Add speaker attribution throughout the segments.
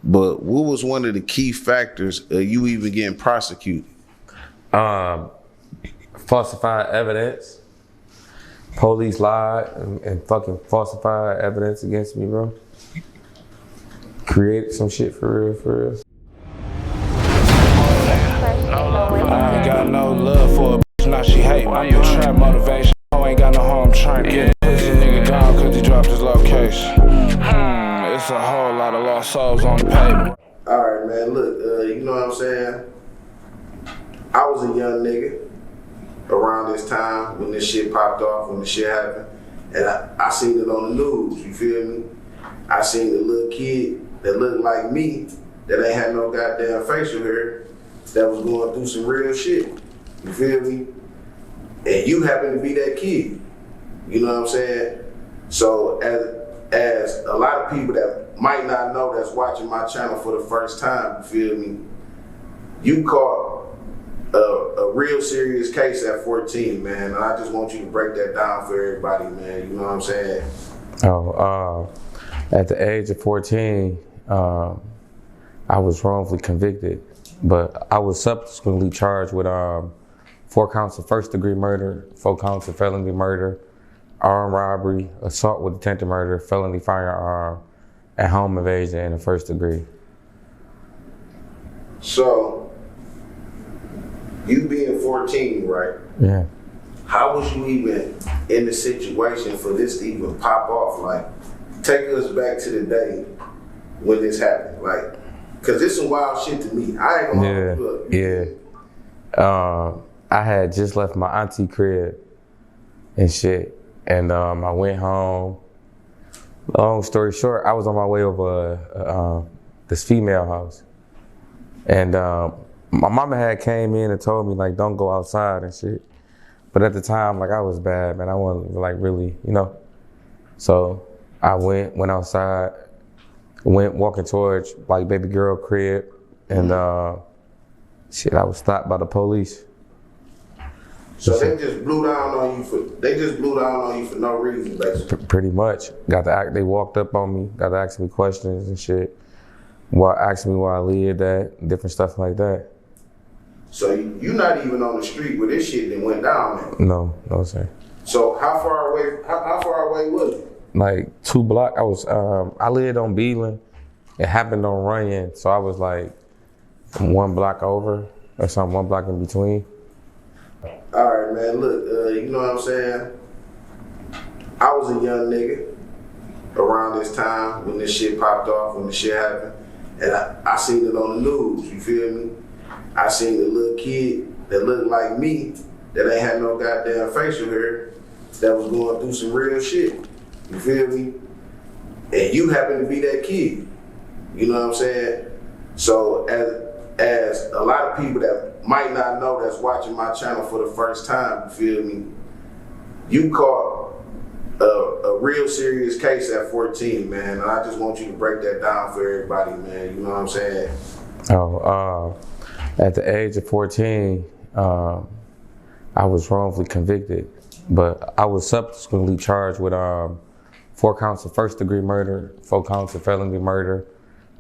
Speaker 1: But what was one of the key factors of you even getting prosecuted?
Speaker 2: Falsified evidence. Police lied and fucking falsified evidence against me, bro. Created some shit for real, for real.
Speaker 3: I ain't got no love for a bitch, now she hate me. I'm the trap motivation. I ain't got no home trying to get pussy nigga gone cause he dropped his location. It's a whole lot of lost souls on the pavement.
Speaker 1: Alright, man, look, you know what I'm saying? I was a young nigga around this time when this shit popped off, when the shit happened. And I seen it on the news, you feel me? I seen the little kid that looked like me, that ain't had no goddamn facial hair, that was going through some real shit, you feel me? And you happen to be that kid, you know what I'm saying? So as a lot of people that might not know that's watching my channel for the first time, you feel me? You caught a real serious case at 14, man. And I just want you to break that down for everybody, man. You know what I'm saying?
Speaker 2: At the age of 14, I was wrongfully convicted, but I was subsequently charged with 4 counts of first-degree murder, 4 counts of felony murder, armed robbery, assault with attempted murder, felony firearm, and home invasion in the first degree.
Speaker 1: So, you being 14, right?
Speaker 2: Yeah.
Speaker 1: How was you even in the situation for this to even pop off? Like, take us back to the day when this happened. Like, cause this some wild shit to me. I ain't gonna look.
Speaker 2: Yeah. I had just left my auntie crib and shit. And I went home. Long story short, I was on my way over this female house. And my mama had came in and told me, like, don't go outside and shit. But at the time, like, I was bad, man. I wasn't, like, really, you know. So I went outside, went walking towards, like, baby girl crib. And shit, I was stopped by the police.
Speaker 1: So they just blew down on you for no reason, basically.
Speaker 2: Pretty much. They walked up on me, got to ask me questions and shit. Asked me where I lived at, different stuff like that.
Speaker 1: So you're not even on the street where this shit then went down, man?
Speaker 2: No, sir.
Speaker 1: So how far away was it?
Speaker 2: Like 2 blocks. I lived on Beeland. It happened on Runyon, so I was like 1 block over or something, 1 block in between.
Speaker 1: All right, man, look, you know what I'm saying? I was a young nigga around this time when this shit popped off, when the shit happened. And I seen it on the news, you feel me? I seen the little kid that looked like me, that ain't had no goddamn facial hair, that was going through some real shit, you feel me? And you happen to be that kid, you know what I'm saying? So as a lot of people that might not know that's watching my channel for the first time, you feel me? You caught a real serious case at 14, man. And I just want you to break that down for everybody, man. You know what I'm saying?
Speaker 2: At the age of 14, I was wrongfully convicted, but I was subsequently charged with 4 counts of first-degree murder, 4 counts of felony murder,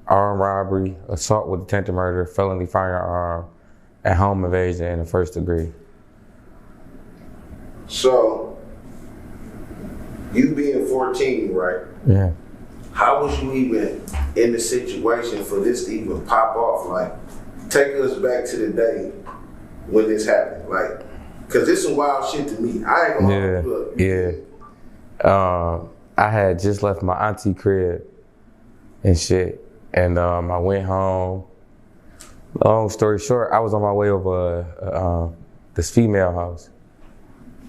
Speaker 2: armed robbery, assault with attempted murder, felony firearm, and home invasion in the first degree.
Speaker 1: So, you being 14, right?
Speaker 2: Yeah.
Speaker 1: How was you even in the situation for this to even pop off? Like, take us back to the day when this happened. Like, cause this some wild shit to me. I ain't gonna look.
Speaker 2: Yeah. I had just left my auntie crib and shit. And I went home. Long story short, I was on my way over this female house.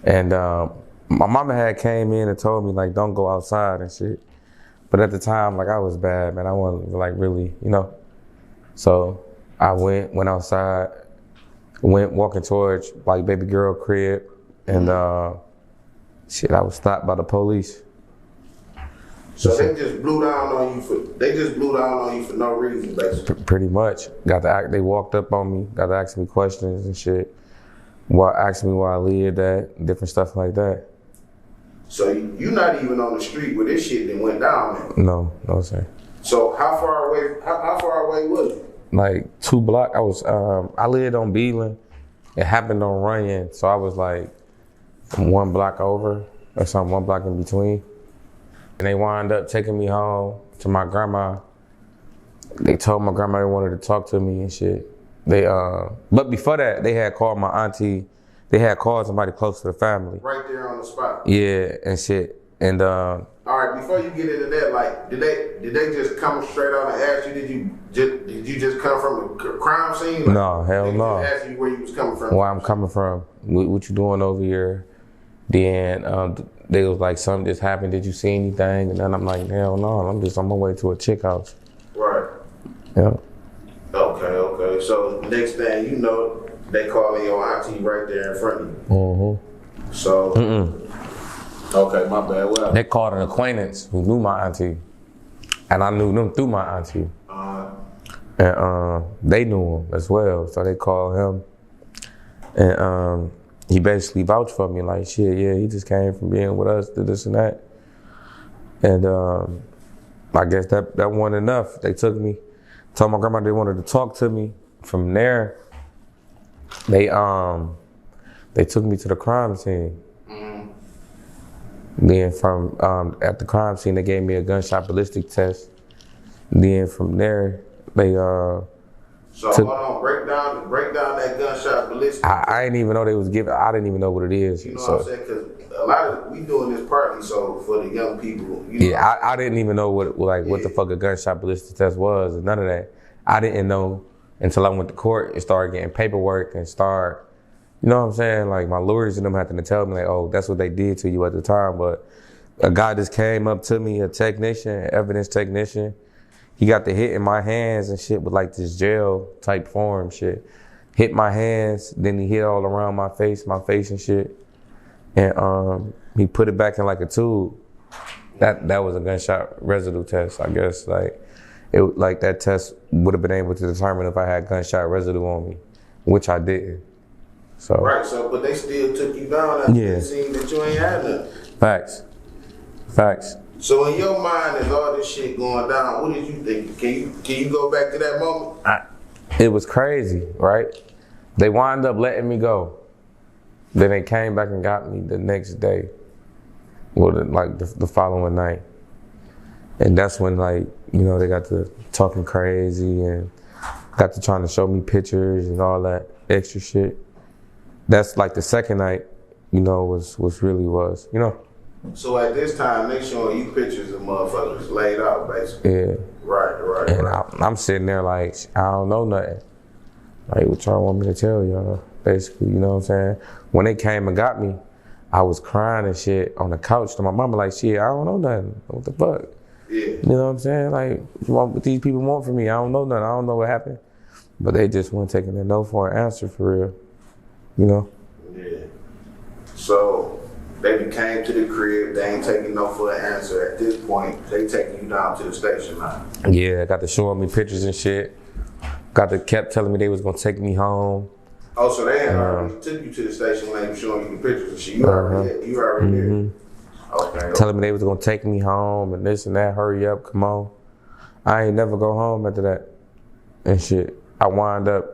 Speaker 2: And my mama had came in and told me, like, don't go outside and shit. But at the time, like, I was bad, man. I wasn't, like, really, you know. So I went outside, went walking towards, like, baby girl crib. And shit, I was stopped by the police.
Speaker 1: So they just blew down on you for no reason, basically.
Speaker 2: Pretty much. They walked up on me, got to ask me questions and shit. Asked me where I lived at, different stuff like that.
Speaker 1: So you're not even on the street where this shit then went down, man?
Speaker 2: No, sir.
Speaker 1: So how far away was you?
Speaker 2: Like 2 blocks. I lived on Beeland. It happened on Runyon, so I was like 1 block over or something, 1 block in between. And they wound up taking me home to my grandma. They told my grandma they wanted to talk to me and shit. But before that, they had called my auntie. They had called somebody close to the family.
Speaker 1: Right there on the spot.
Speaker 2: Yeah, and shit. And
Speaker 1: all right, before you get into that, like, did they just come straight out and ask you? Did you just come from a crime scene? Like,
Speaker 2: no, hell no.
Speaker 1: Just ask you where you was coming from.
Speaker 2: Where I'm coming from? What you doing over here? Then they was like, something just happened. Did you see anything? And then I'm like, hell no. I'm just on my way to a chick house.
Speaker 1: Right.
Speaker 2: Yeah.
Speaker 1: Okay. So next thing you know, they calling your auntie right there in front of you.
Speaker 2: Mm-hmm.
Speaker 1: So. Okay, my bad. What?
Speaker 2: They called an acquaintance who knew my auntie, and I knew them through my auntie. And they knew him as well, so they called him, and he basically vouched for me, like, shit, yeah, he just came from being with us, did this and that. And I guess that wasn't enough. They took me, told my grandma they wanted to talk to me. From there, they took me to the crime scene. Then from at the crime scene, they gave me a gunshot ballistic test. Then from there, they
Speaker 1: So hold on, break down that gunshot ballistic.
Speaker 2: I didn't even know they was giving. I didn't even know what it is.
Speaker 1: You know what I'm saying? Because a lot of we doing this partly so for the young people. You know?
Speaker 2: Yeah, I didn't even know what the fuck a gunshot ballistic test was, and none of that. I didn't know until I went to court and started getting paperwork and you know what I'm saying? Like, my lawyers and them having to tell me, like, oh, that's what they did to you at the time. But a guy just came up to me, a technician, an evidence technician. He got the hit in my hands and shit with like this gel type form shit. Hit my hands, then he hit all around my face and shit. And he put it back in like a tube. That was a gunshot residue test, I guess. Like that test would have been able to determine if I had gunshot residue on me, which I didn't. So.
Speaker 1: Right, but they still took you down after they seen that you ain't had nothing.
Speaker 2: Facts.
Speaker 1: So in your mind, as all this shit going down, what did you think? Can you go back to that moment?
Speaker 2: It was crazy, right? They wound up letting me go. Then they came back and got me the next day, or the following night. And that's when, like, you know, they got to talking crazy and got to trying to show me pictures and all that extra shit. That's like the second night, you know, was really, you know.
Speaker 1: So at this time, they showing you pictures of motherfuckers laid out, basically.
Speaker 2: Yeah.
Speaker 1: Right.
Speaker 2: And I'm sitting there like, I don't know nothing. Like, what y'all want me to tell y'all? Basically, you know what I'm saying? When they came and got me, I was crying and shit on the couch to my mama, like, shit, I don't know nothing. What the fuck?
Speaker 1: Yeah.
Speaker 2: You know what I'm saying? Like, what these people want from me? I don't know nothing. I don't know what happened. But they just weren't taking a no for an answer for real. You know?
Speaker 1: Yeah. So they came to the crib, they ain't taking no for an answer. At this point, they taking you down to the station line.
Speaker 2: Yeah, got to showing me pictures and shit. Kept telling me they was gonna take me home.
Speaker 1: Oh, so they had already took you to the station line, showing you the pictures and shit. You already there. Okay.
Speaker 2: Telling me they was gonna take me home and this and that. Hurry up, come on. I ain't never go home after that and shit. I wind up.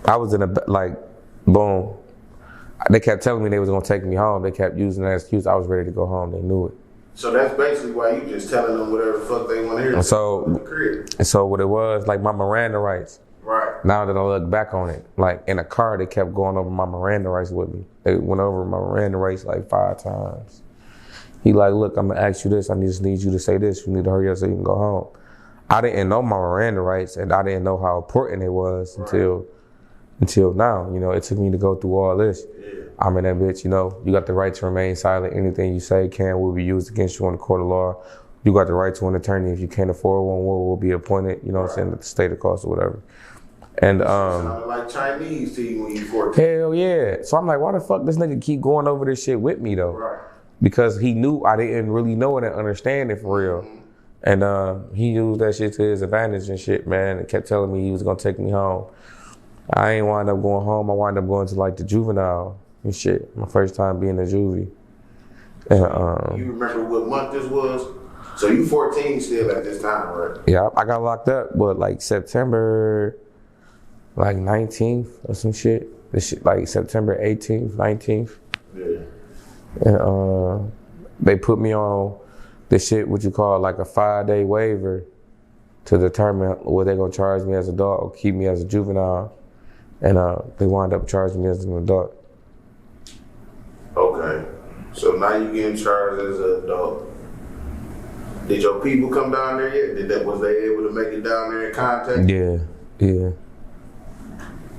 Speaker 2: I was in boom. They kept telling me they was gonna take me home. They kept using that excuse. I was ready to go home. They knew it.
Speaker 1: So that's basically why you just telling them whatever the fuck they want to hear.
Speaker 2: So what it was, like my Miranda rights.
Speaker 1: Right.
Speaker 2: Now that I look back on it, like in a car, they kept going over my Miranda rights with me. They went over my Miranda rights like 5 times. He like, look, I'm gonna ask you this. I just need you to say this. You need to hurry up so you can go home. I didn't know my Miranda rights, and I didn't know how important it was until now. You know, it took me to go through all this.
Speaker 1: Yeah.
Speaker 2: I'm in that bitch, you know, you got the right to remain silent. Anything you say will be used against you in the court of law. You got the right to an attorney. If you can't afford one, will be appointed, you know what I'm saying, at the state of cost or whatever. And
Speaker 1: sounded like Chinese to you when you 14.
Speaker 2: Hell yeah. So I'm like, why the fuck this nigga keep going over this shit with me though?
Speaker 1: Right.
Speaker 2: Because he knew I didn't really know it and understand it for real. And he used that shit to his advantage and shit, man, and kept telling me he was gonna take me home. I ain't wind up going home. I wind up going to like the juvenile and shit. My first time being a juvie. And,
Speaker 1: you remember what month this was? So you 14 still at this time, right?
Speaker 2: Yeah, I got locked up, but like September, like 19th or some shit. This shit like September 18th, 19th.
Speaker 1: Yeah.
Speaker 2: And they put me on this shit, what you call like a 5-day waiver to determine whether they're gonna charge me as an adult or keep me as a juvenile. And they wound up charging me as an adult.
Speaker 1: Okay. So now you getting charged as an adult. Did your people come down there yet? Was they able to make it down there in contact?
Speaker 2: Yeah.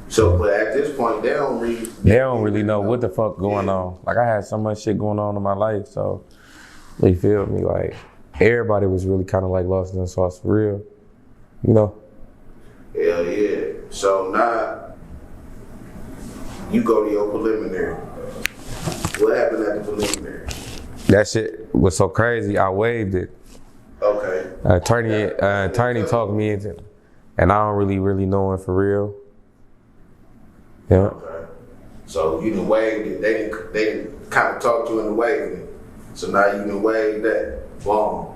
Speaker 1: So, but at this point, they don't really
Speaker 2: know what the fuck going on. Like, I had so much shit going on in my life, so you feel me? Like, everybody was really kind of like lost in the sauce for real, you know?
Speaker 1: Hell yeah. So now you go to your preliminary. What happened at the preliminary?
Speaker 2: That shit was so crazy. I waived it.
Speaker 1: Okay.
Speaker 2: Attorney talked me into it, and I don't really know him for real. Yeah.
Speaker 1: Okay. So you done waived it. They didn't kind of talk you into waiving it. So now you done waived that. Boom.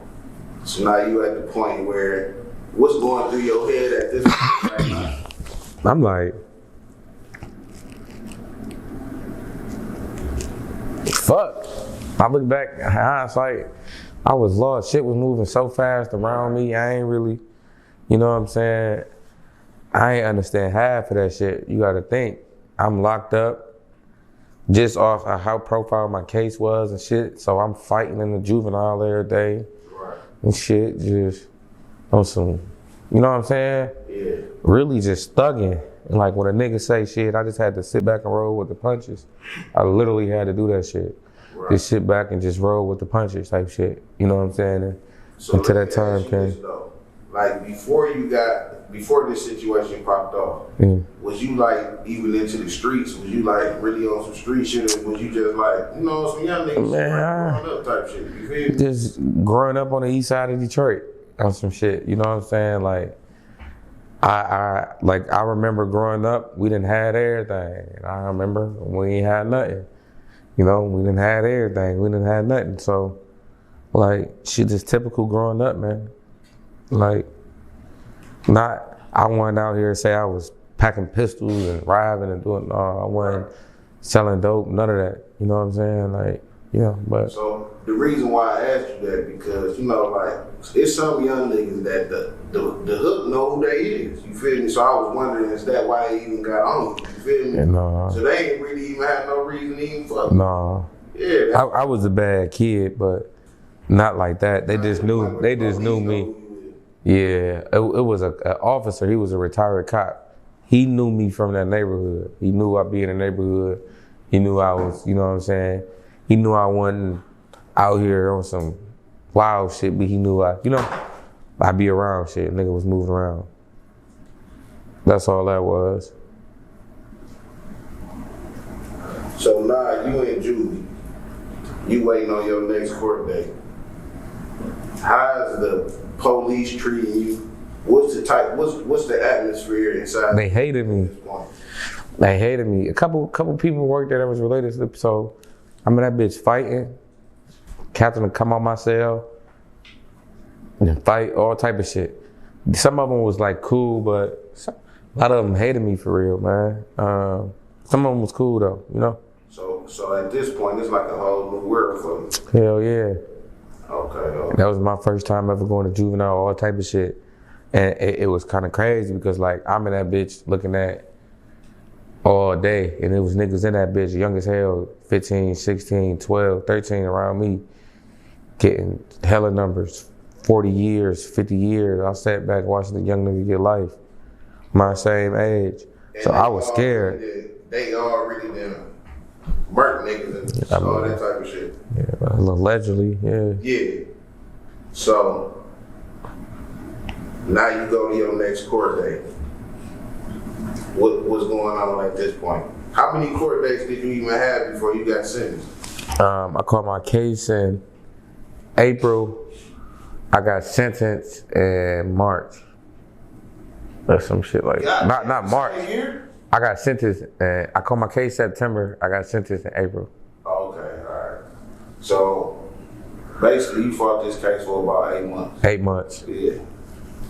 Speaker 1: So now you at the point where what's going through your head at this point right now?
Speaker 2: I'm like, fuck. I look back in hindsight, I was lost. Shit was moving so fast around me. I ain't really, you know what I'm saying? I ain't understand half of that shit. You gotta think, I'm locked up just off of how profile my case was and shit. So I'm fighting in the juvenile every day and shit, just on some, you know what I'm saying?
Speaker 1: Yeah.
Speaker 2: Really just thugging. And like when a nigga say shit, I just had to sit back and roll with the punches. I literally had to do that shit.
Speaker 1: Right.
Speaker 2: Just sit back and just roll with the punches type shit. You know what I'm saying? And
Speaker 1: So
Speaker 2: until that time came.
Speaker 1: Like before this situation popped off, was you like even into the streets? Was you like really on some street shit, or was you just like, you know, some young niggas growing up type shit? You feel me?
Speaker 2: Just growing up on the east side of Detroit on some shit. You know what I'm saying? Like I remember growing up, we didn't have everything. And I remember we ain't had nothing. You know, we didn't have everything. We didn't have nothing. So like shit just typical growing up, man. Like, I wasn't out here to say I was packing pistols and driving and doing, I wasn't selling dope, none of that. You know what I'm saying? Like, yeah, but.
Speaker 1: So the reason why I asked you that, because, you know, like, it's some young niggas that the hook know who they is. You feel me? So I was wondering, is that why they even got on you? You feel me?
Speaker 2: Yeah, no.
Speaker 1: So they ain't really even had no reason to even fuck.
Speaker 2: No.
Speaker 1: Yeah.
Speaker 2: I was a bad kid, but not like that. They just knew me. Yeah, it was an officer. He was a retired cop. He knew me from that neighborhood. He knew I'd be in the neighborhood. He knew I was, you know what I'm saying? He knew I wasn't out here on some wild shit, but he knew I'd be around shit. Nigga was moving around. That's all that was.
Speaker 1: So now you and Julie, you waiting on your next court date. How's the police treating you? What's the atmosphere inside?
Speaker 2: They hated me. They hated me. A couple people worked there that was related to the, so I'm in that bitch fighting. Captain would come on my cell and fight all type of shit. Some of them was like cool, but a lot of them hated me for real, man. Some of them was cool though, you know?
Speaker 1: So at this point, it's like a whole new world for you.
Speaker 2: Hell yeah.
Speaker 1: Okay.
Speaker 2: That was my first time ever going to juvenile, all type of shit. And it was kind of crazy because like I'm in that bitch looking at all day and it was niggas in that bitch, young as hell, 15, 16, 12, 13 around me, getting hella numbers, 40 years, 50 years. I sat back watching the young nigga get life, my same age.
Speaker 1: And
Speaker 2: so I was scared.
Speaker 1: They already them murk niggas and all that type of shit.
Speaker 2: Yeah, allegedly, yeah.
Speaker 1: Yeah. So now you go to your next court date. What's going on at this point? How many court dates did you even have before you got sentenced?
Speaker 2: I caught my case in April. I got sentenced in March. Or some shit like that. Not March. I got sentenced, and I caught my case September. I got sentenced in April.
Speaker 1: Okay, all right. So basically, you fought this case for about 8 months.
Speaker 2: 8 months.
Speaker 1: Yeah.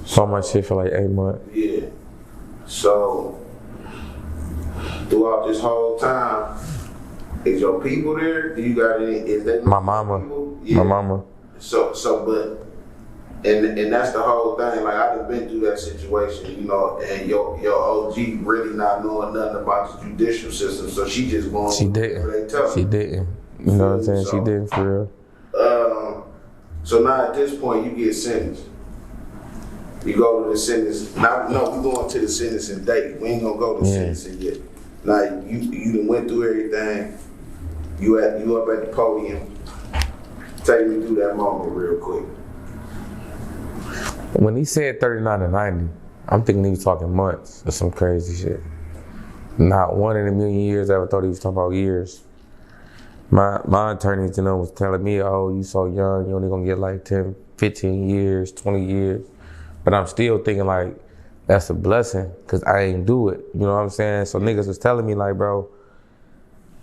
Speaker 2: So much shit for like 8 months.
Speaker 1: Yeah. So throughout this whole time, is your people there? Do you got any? Is that
Speaker 2: My mama.
Speaker 1: Yeah.
Speaker 2: My mama.
Speaker 1: But and that's the whole thing. Like I've been through that situation, you know, and your OG really not knowing nothing about the judicial system, so she just going.
Speaker 2: She didn't. She didn't. You know what I'm saying? She didn't for real.
Speaker 1: So now at this point, you get sentenced. You go to the sentence. No, we going to the sentencing date. We ain't gonna go to sentencing yet. Like you done went through everything. You up at the podium. Take me through that moment real quick.
Speaker 2: When he said 39 to 90, I'm thinking he was talking months or some crazy shit. Not one in a million years I ever thought he was talking about years. My attorneys, you know, was telling me, oh, you so young, you only gonna get like 10, 15 years, 20 years. But I'm still thinking like, that's a blessing, cause I ain't do it. You know what I'm saying? So niggas was telling me like, bro,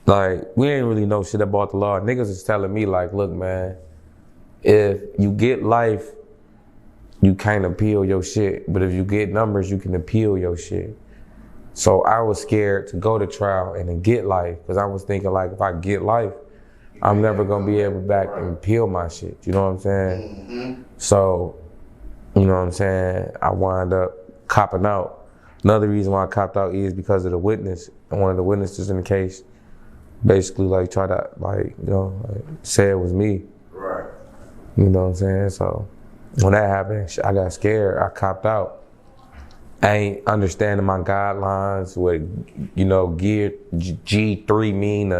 Speaker 2: like, we ain't really know shit about the law. Niggas is telling me like, look, man, if you get life, you can't appeal your shit. But if you get numbers, you can appeal your shit. So I was scared to go to trial and then get life, because I was thinking like, if I get life, I'm never gonna be able to back and appeal my shit. You know what I'm saying? Mm-hmm. So, you know what I'm saying? I wind up copping out. Another reason why I copped out is because of the witness. And one of the witnesses in the case basically like tried to like, you know, like, say it was me.
Speaker 1: Right.
Speaker 2: You know what I'm saying? So when that happened, I got scared. I copped out. I ain't understanding my guidelines, what, you know, gear G3 mean,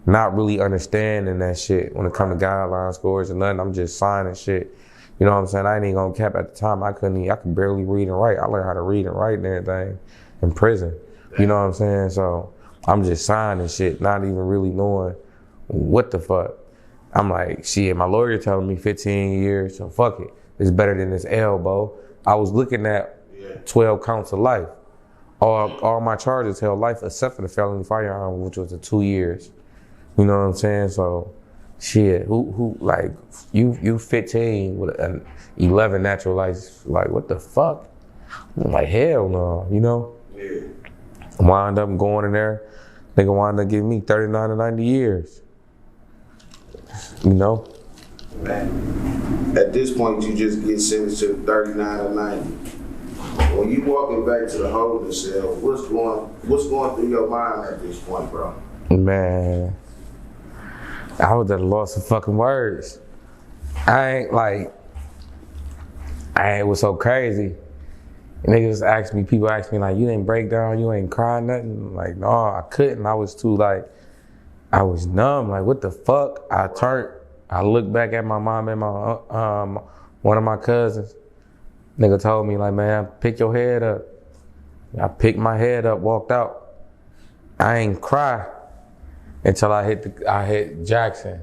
Speaker 2: not really understanding that shit when it comes to guideline scores and nothing. I'm just signing shit. You know what I'm saying? I ain't even gonna cap at the time. I could barely read and write. I learned how to read and write and everything in prison. You know what I'm saying? So I'm just signing shit, not even really knowing what the fuck. I'm like, shit, my lawyer telling me 15 years, so fuck it. It's better than this elbow. I was looking at 12 counts of life. All my charges held life except for the felony firearm, which was 2 years. You know what I'm saying? So, shit, who like, you 15 with an 11 natural life, like, what the fuck? I'm like, hell no, you know? Yeah. Wind up going in there, nigga wind up giving me 39 to 90 years. You know?
Speaker 1: Man, at this point, you just get sentenced to 39 to 90. When you walking back to the holding cell, what's going through your mind at this point, bro?
Speaker 2: Man, I was at a loss of fucking words. It was so crazy. People ask me like, you didn't break down, you ain't cry nothing? I'm like, no, I couldn't. I was numb, like, what the fuck? I looked back at my mom and my one of my cousins. Nigga told me like, man, pick your head up. I picked my head up, walked out. I ain't cry until I hit Jackson.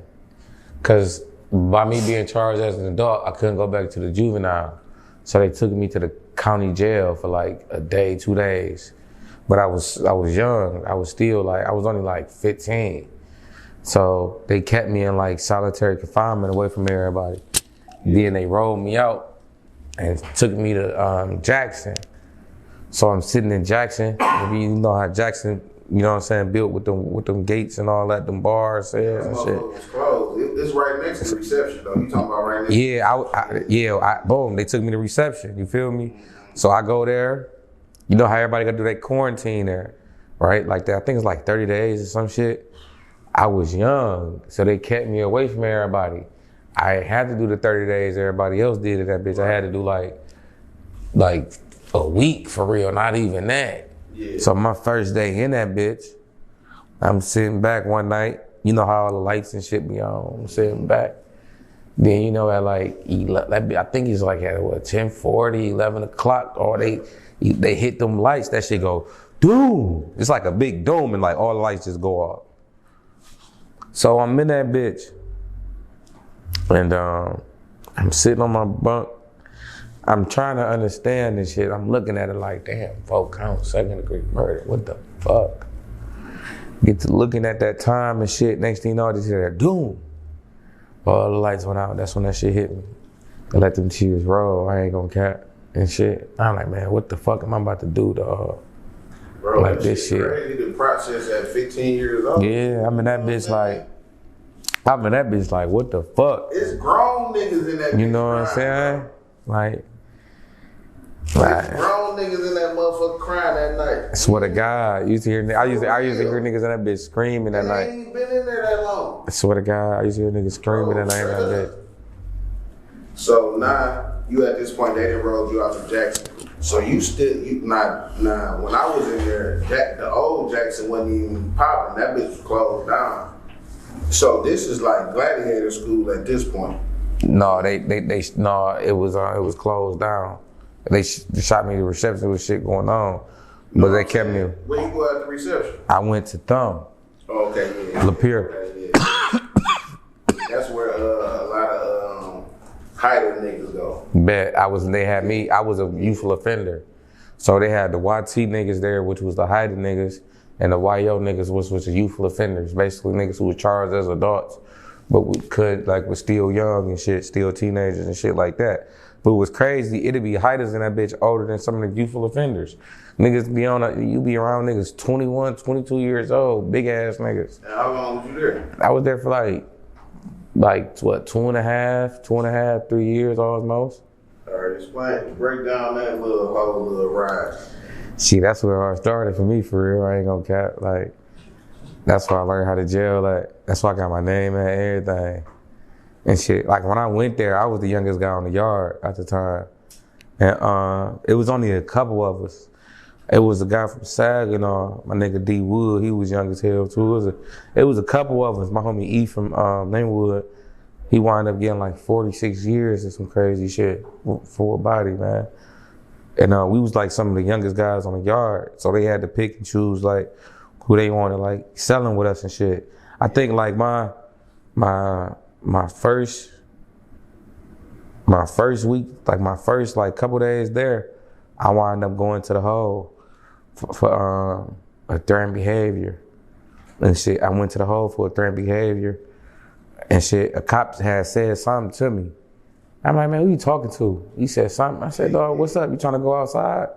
Speaker 2: Cause by me being charged as an adult, I couldn't go back to the juvenile. So they took me to the county jail for like a day, 2 days. But I was young. I was still like, I was only like 15. So they kept me in like solitary confinement away from everybody. Then they rolled me out and took me to Jackson. So I'm sitting in Jackson. Maybe you know how Jackson, you know what I'm saying, built with them gates and all that, them bars, cells and shit.
Speaker 1: It's right next to the reception though. You talking about right next?
Speaker 2: Yeah, boom, they took me to reception, you feel me? So I go there, you know how everybody gotta do that quarantine there, right? Like that, I think it's like 30 days or some shit. I was young, so they kept me away from everybody. I had to do the 30 days everybody else did at that bitch. I had to do like a week for real, not even that. Yeah. So my first day in that bitch, I'm sitting back one night. You know how all the lights and shit be on. I'm sitting back. Then you know at like, I think it's like at what, 10:40, 11 o'clock, or they hit them lights, that shit go, doom. It's like a big doom and like all the lights just go off. So I'm in that bitch. And I'm sitting on my bunk. I'm trying to understand this shit. I'm looking at it like, damn, 4 counts, 2nd-degree murder. What the fuck? Get to looking at that time and shit. Next thing you know, I just hear that doom. All the lights went out. That's when that shit hit me. I let them tears roll. I ain't gonna cap and shit. I'm like, man, what the fuck am I about to do, dog?
Speaker 1: Bro,
Speaker 2: like this shit.
Speaker 1: Crazy to process at 15 years old.
Speaker 2: Yeah, I mean that bitch like, what the fuck?
Speaker 1: It's grown niggas in that.
Speaker 2: You know what I'm saying? Like,
Speaker 1: grown niggas in that motherfucker crying that night.
Speaker 2: I swear to God, I used to hear niggas in that bitch screaming that night.
Speaker 1: They ain't been in there that long.
Speaker 2: I swear to God, I used to hear niggas screaming that night. That bitch.
Speaker 1: So now you at this point, they done rolled you out to Jackson. So when I was in there, the old Jackson wasn't even popping. That bitch was closed down. So this is like gladiator school at this point.
Speaker 2: No, it was closed down. They shot me to reception with shit going on, but they kept me.
Speaker 1: Where you go at the reception?
Speaker 2: I went to Thumb.
Speaker 1: Oh, okay, yeah.
Speaker 2: Lapeer.
Speaker 1: Okay, yeah. That's where a lot of Hyder niggas go.
Speaker 2: Bet I was a youthful offender. So they had the YT niggas there, which was the Hyder niggas, and the YO niggas, which was the youthful offenders. Basically niggas who were charged as adults, but was still young and shit, still teenagers and shit like that. But it was crazy, it'd be Hyders in that bitch older than some of the youthful offenders. Niggas you be around niggas 21, 22 years old, big ass niggas.
Speaker 1: And how long was you there?
Speaker 2: I was there for like what, 2.5, 3 years almost.
Speaker 1: All right, break down that whole little ride.
Speaker 2: See, that's where it all started for me, for real. I ain't gonna cap. Like, that's why I learned how to jail. Like, that's why I got my name and everything and shit. Like, when I went there, I was the youngest guy on the yard at the time, and it was only a couple of us. It was a guy from Saginaw, my nigga D Wood. He was young as hell too. It was a couple of us. My homie E from Namewood. He wound up getting like 46 years or some crazy shit for a body, man. And we was like some of the youngest guys on the yard, so they had to pick and choose like who they wanted like selling with us and shit. I think like my first week, like my first like couple days there, I wound up going to the hole for a threatened behavior and shit. I went to the hole for a threatened behavior and shit. A cop had said something to me. I'm like, man, who you talking to? He said something. I said, dog, what's up? You trying to go outside?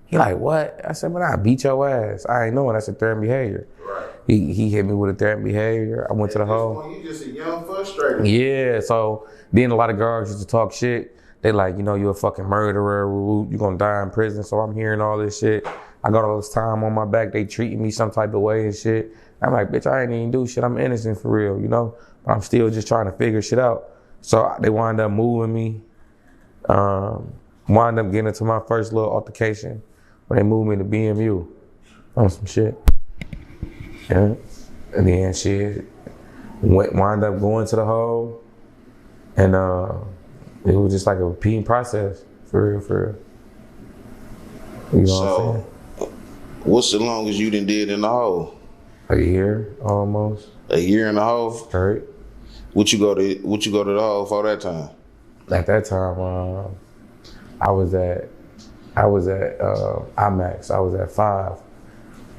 Speaker 2: He like, what? I said, man, I beat your ass. I ain't knowing that's a threatened behavior.
Speaker 1: Right.
Speaker 2: He hit me with a threatened behavior. I went to the hole.
Speaker 1: You just a young frustrated.
Speaker 2: Yeah, so then a lot of guards used to talk shit. They like, you know, you're a fucking murderer. You're gonna die in prison. So I'm hearing all this shit. I got all this time on my back. They treating me some type of way and shit. I'm like, bitch, I ain't even do shit. I'm innocent for real, you know? But I'm still just trying to figure shit out. So they wind up moving me. Wind up getting into my first little altercation when they moved me to BMU on some shit. Yeah. And then shit, wind up going to the hole. And it was just like a repeating process, for real. You know what I'm saying?
Speaker 1: What's the longest you did in the hole?
Speaker 2: A year, almost.
Speaker 1: A year in the hole?
Speaker 2: Straight.
Speaker 1: What you go to the hole for that time?
Speaker 2: At that time, I was at IMAX. I was at 5.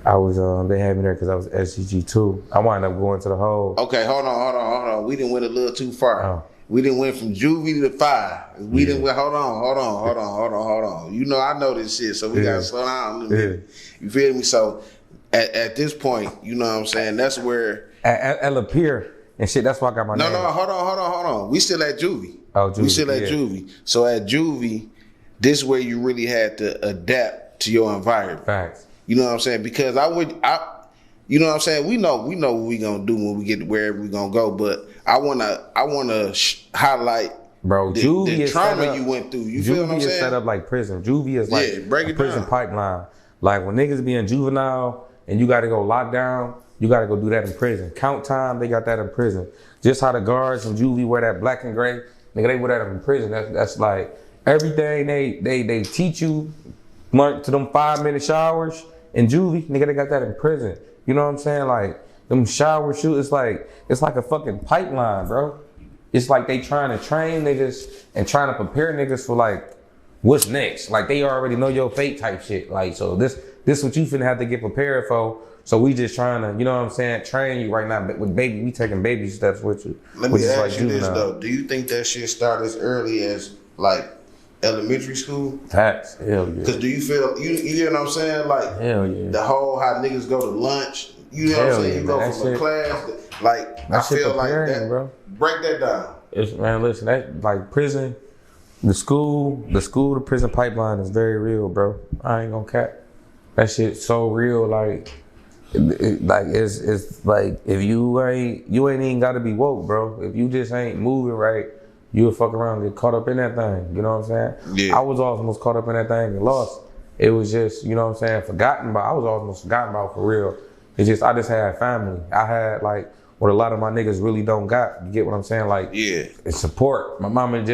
Speaker 2: I was they had me there because I was SCG 2. I wound up going to the hole.
Speaker 1: Okay, hold on. We didn't went a little too far.
Speaker 2: Oh.
Speaker 1: We didn't went from juvie to 5. We didn't went. Hold on. You know I know this shit, so we gotta slow down a little bit. You feel me? So at this point, you know what I'm saying? That's where
Speaker 2: at Lapeer and shit. That's why I got my name.
Speaker 1: No, hold on. We still at juvie.
Speaker 2: Oh, juvie.
Speaker 1: We still at juvie. So at juvie, this is where you really had to adapt to your environment.
Speaker 2: Facts.
Speaker 1: You know what I'm saying? Because you know what I'm saying? We know what we gonna do when we get to wherever we gonna go. But I wanna highlight,
Speaker 2: bro,
Speaker 1: the trauma you went through. You feel what I'm saying?
Speaker 2: Juvie is set up like prison. Juvie is like a prison pipeline. Like when niggas be in juvenile and you gotta go lock down, you gotta go do that in prison. Count time, they got that in prison. Just how the guards from juvie wear that black and gray, nigga, they wear that in prison. That's like everything they teach you, to them 5-minute showers in juvie, nigga, they got that in prison. You know what I'm saying? Like them shower shoes, it's like a fucking pipeline, bro. It's like they trying to train niggas and trying to prepare niggas for like what's next? Like they already know your fate type shit. Like so this what you finna have to get prepared for. So we just trying to, you know what I'm saying, train you right now. But with baby, we taking baby steps with you.
Speaker 1: Let me ask you this though. Do you think that shit start as early as like elementary school?
Speaker 2: Facts. Hell yeah.
Speaker 1: Cause do you feel you know what I'm saying? Like
Speaker 2: hell yeah.
Speaker 1: The whole how niggas go to lunch. You know what I'm saying? You go from a class. Like I feel like that. Bro. Break that down.
Speaker 2: It's man, listen, that like prison, the school to prison pipeline is very real, bro. I ain't gonna cap. That shit's so real, like. It's like if you ain't even gotta be woke, bro. If you just ain't moving right, you'll fuck around and get caught up in that thing. You know what I'm saying? Yeah. I was almost caught up in that thing and lost. It was just, you know what I'm saying, forgotten about. I was almost forgotten about for real. It's just I just had family. I had like what a lot of my niggas really don't got. You get what I'm saying? Like it's support. My mama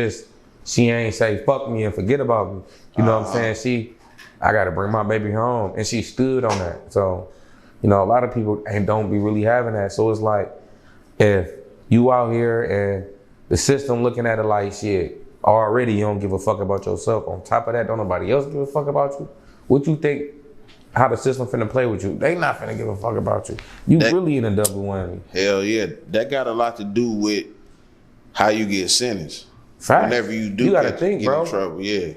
Speaker 2: she ain't say fuck me and forget about me. You know what I'm saying? I gotta bring my baby home, and she stood on that. So. You know, a lot of people don't be really having that. So it's like, if you out here and the system looking at it like shit, already you don't give a fuck about yourself. On top of that, don't nobody else give a fuck about you. What you think, how the system finna play with you? They not finna give a fuck about you. You really in a double whammy.
Speaker 1: Hell yeah. That got a lot to do with how you get sentenced.
Speaker 2: Fact.
Speaker 1: Whenever you do
Speaker 2: you gotta think,
Speaker 1: get
Speaker 2: bro.
Speaker 1: in trouble, yeah.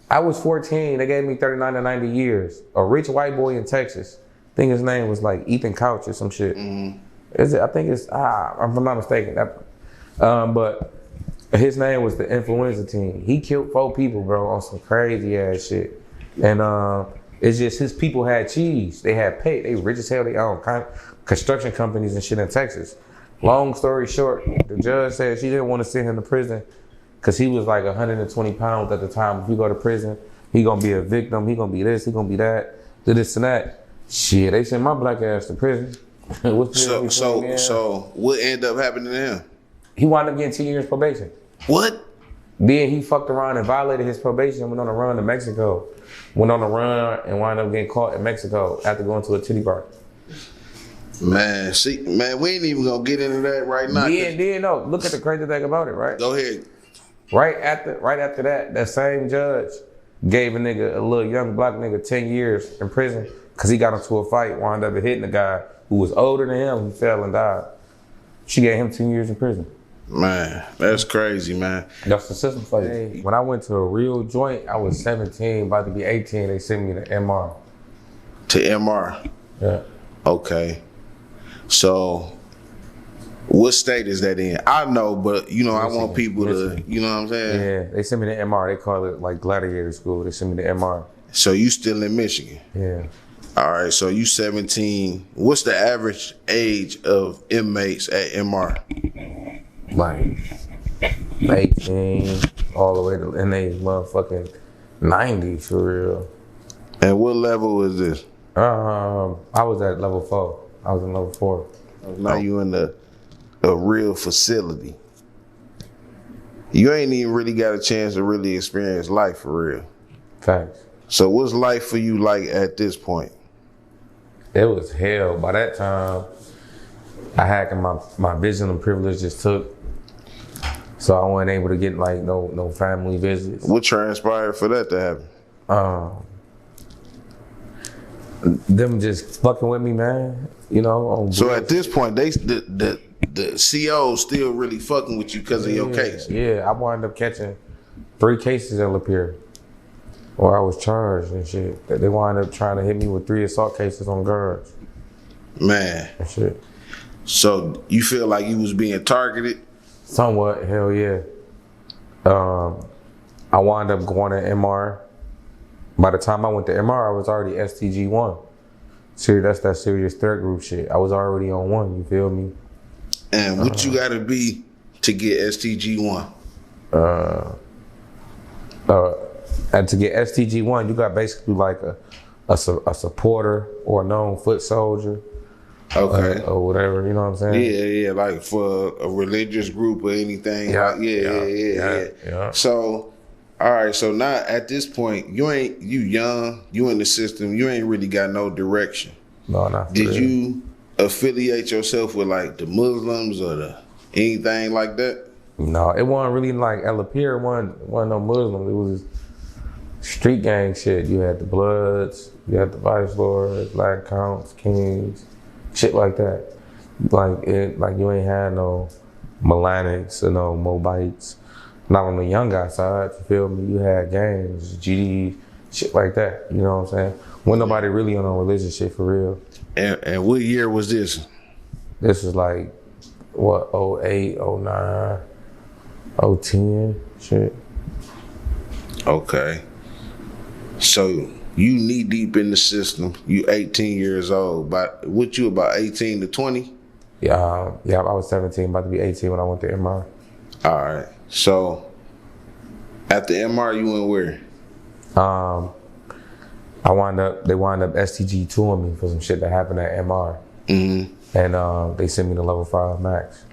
Speaker 2: I was 14, they gave me 39 to 90 years. A rich white boy in Texas. I think his name was like Ethan Couch or some shit. Mm-hmm. I think it's, if I'm not mistaken. But his name was the influenza team. He killed 4 people, bro, on some crazy ass shit. And it's just his people had cheese. They had pay. They rich as hell. They own construction companies and shit in Texas. Long story short, the judge said she didn't want to send him to prison because he was like 120 pounds at the time. If you go to prison, he gonna be a victim. He gonna be this. He gonna be that. This and that. Shit, they sent my black ass to prison.
Speaker 1: So what ended up happening to him?
Speaker 2: He wound up getting 10 years probation.
Speaker 1: What?
Speaker 2: Then he fucked around and violated his probation and went on a run to Mexico. Went on a run and wound up getting caught in Mexico after going to a titty bar.
Speaker 1: Man, we ain't even gonna get into that right now.
Speaker 2: No. Look at the crazy thing about it, right?
Speaker 1: Go ahead.
Speaker 2: Right after that same judge gave a little young black nigga 10 years in prison. Cause he got into a fight, wound up hitting a guy who was older than him, who fell and died. She gave him 10 years in prison.
Speaker 1: Man, that's crazy, man.
Speaker 2: That's the system for you. When I went to a real joint, I was 17, about to be 18, they sent me to MR.
Speaker 1: To MR?
Speaker 2: Yeah.
Speaker 1: Okay. So, what state is that in? I know, but you know, Michigan, I want people to, you know what I'm saying?
Speaker 2: Yeah, they sent me to MR. They call it like gladiator school. They sent me to MR.
Speaker 1: So you still in Michigan?
Speaker 2: Yeah.
Speaker 1: All right, so you 17. What's the average age of inmates at MR?
Speaker 2: Like 18 all the way to, and they motherfucking 90 for real.
Speaker 1: And what level was this?
Speaker 2: I was at level 4. I was in level 4.
Speaker 1: Now you in a real facility. You ain't even really got a chance to really experience life for real.
Speaker 2: Facts.
Speaker 1: So what's life for you like at this point?
Speaker 2: It was hell. By that time, I had my vision and privilege just took. So I wasn't able to get like no family visits.
Speaker 1: What transpired for that to happen?
Speaker 2: Them just fucking with me, man. You know.
Speaker 1: So at this point, the CO still really fucking with you because of your case.
Speaker 2: Yeah, I wound up catching 3 cases in Lapeer. Or I was charged and shit. They wound up trying to hit me with 3 assault cases on guards.
Speaker 1: Man.
Speaker 2: And shit.
Speaker 1: So you feel like you was being targeted?
Speaker 2: Somewhat, hell yeah. I wound up going to MR. By the time I went to MR, I was already STG-1. See, that's that serious threat group shit. I was already on 1, you feel me?
Speaker 1: And what you gotta be to get STG-1?
Speaker 2: And to get STG-1, you got basically like a supporter or a known foot soldier.
Speaker 1: Okay.
Speaker 2: Or whatever, you know what I'm saying?
Speaker 1: Yeah, like for a religious group or anything. Yeah. So, all right, so now at this point, you young, you in the system, you ain't really got no direction.
Speaker 2: No, not
Speaker 1: Did you affiliate yourself with like the Muslims or anything like that?
Speaker 2: No, it wasn't really like at Lapeer, wasn't no Muslims. It was street gang shit. You had the Bloods, you had the Vice Lords, Black Counts, Kings, shit like that. Like you ain't had no Melanics or no Mobites. Not on the young guy side, you feel me? You had gangs, GD, shit like that. You know what I'm saying? Wasn't nobody really on no religious shit for real.
Speaker 4: And what year was this?
Speaker 2: This is like, what, 08, 09, 010, shit.
Speaker 4: Okay. So you knee deep in the system. You 18 years old. What you about 18 to 20?
Speaker 2: Yeah, I was 17, about to be 18 when I went to MR.
Speaker 4: All right. So after MR, you went where?
Speaker 2: They wound up STG 2ing me for some shit that happened at MR. Mm-hmm. And they sent me to level 5 max.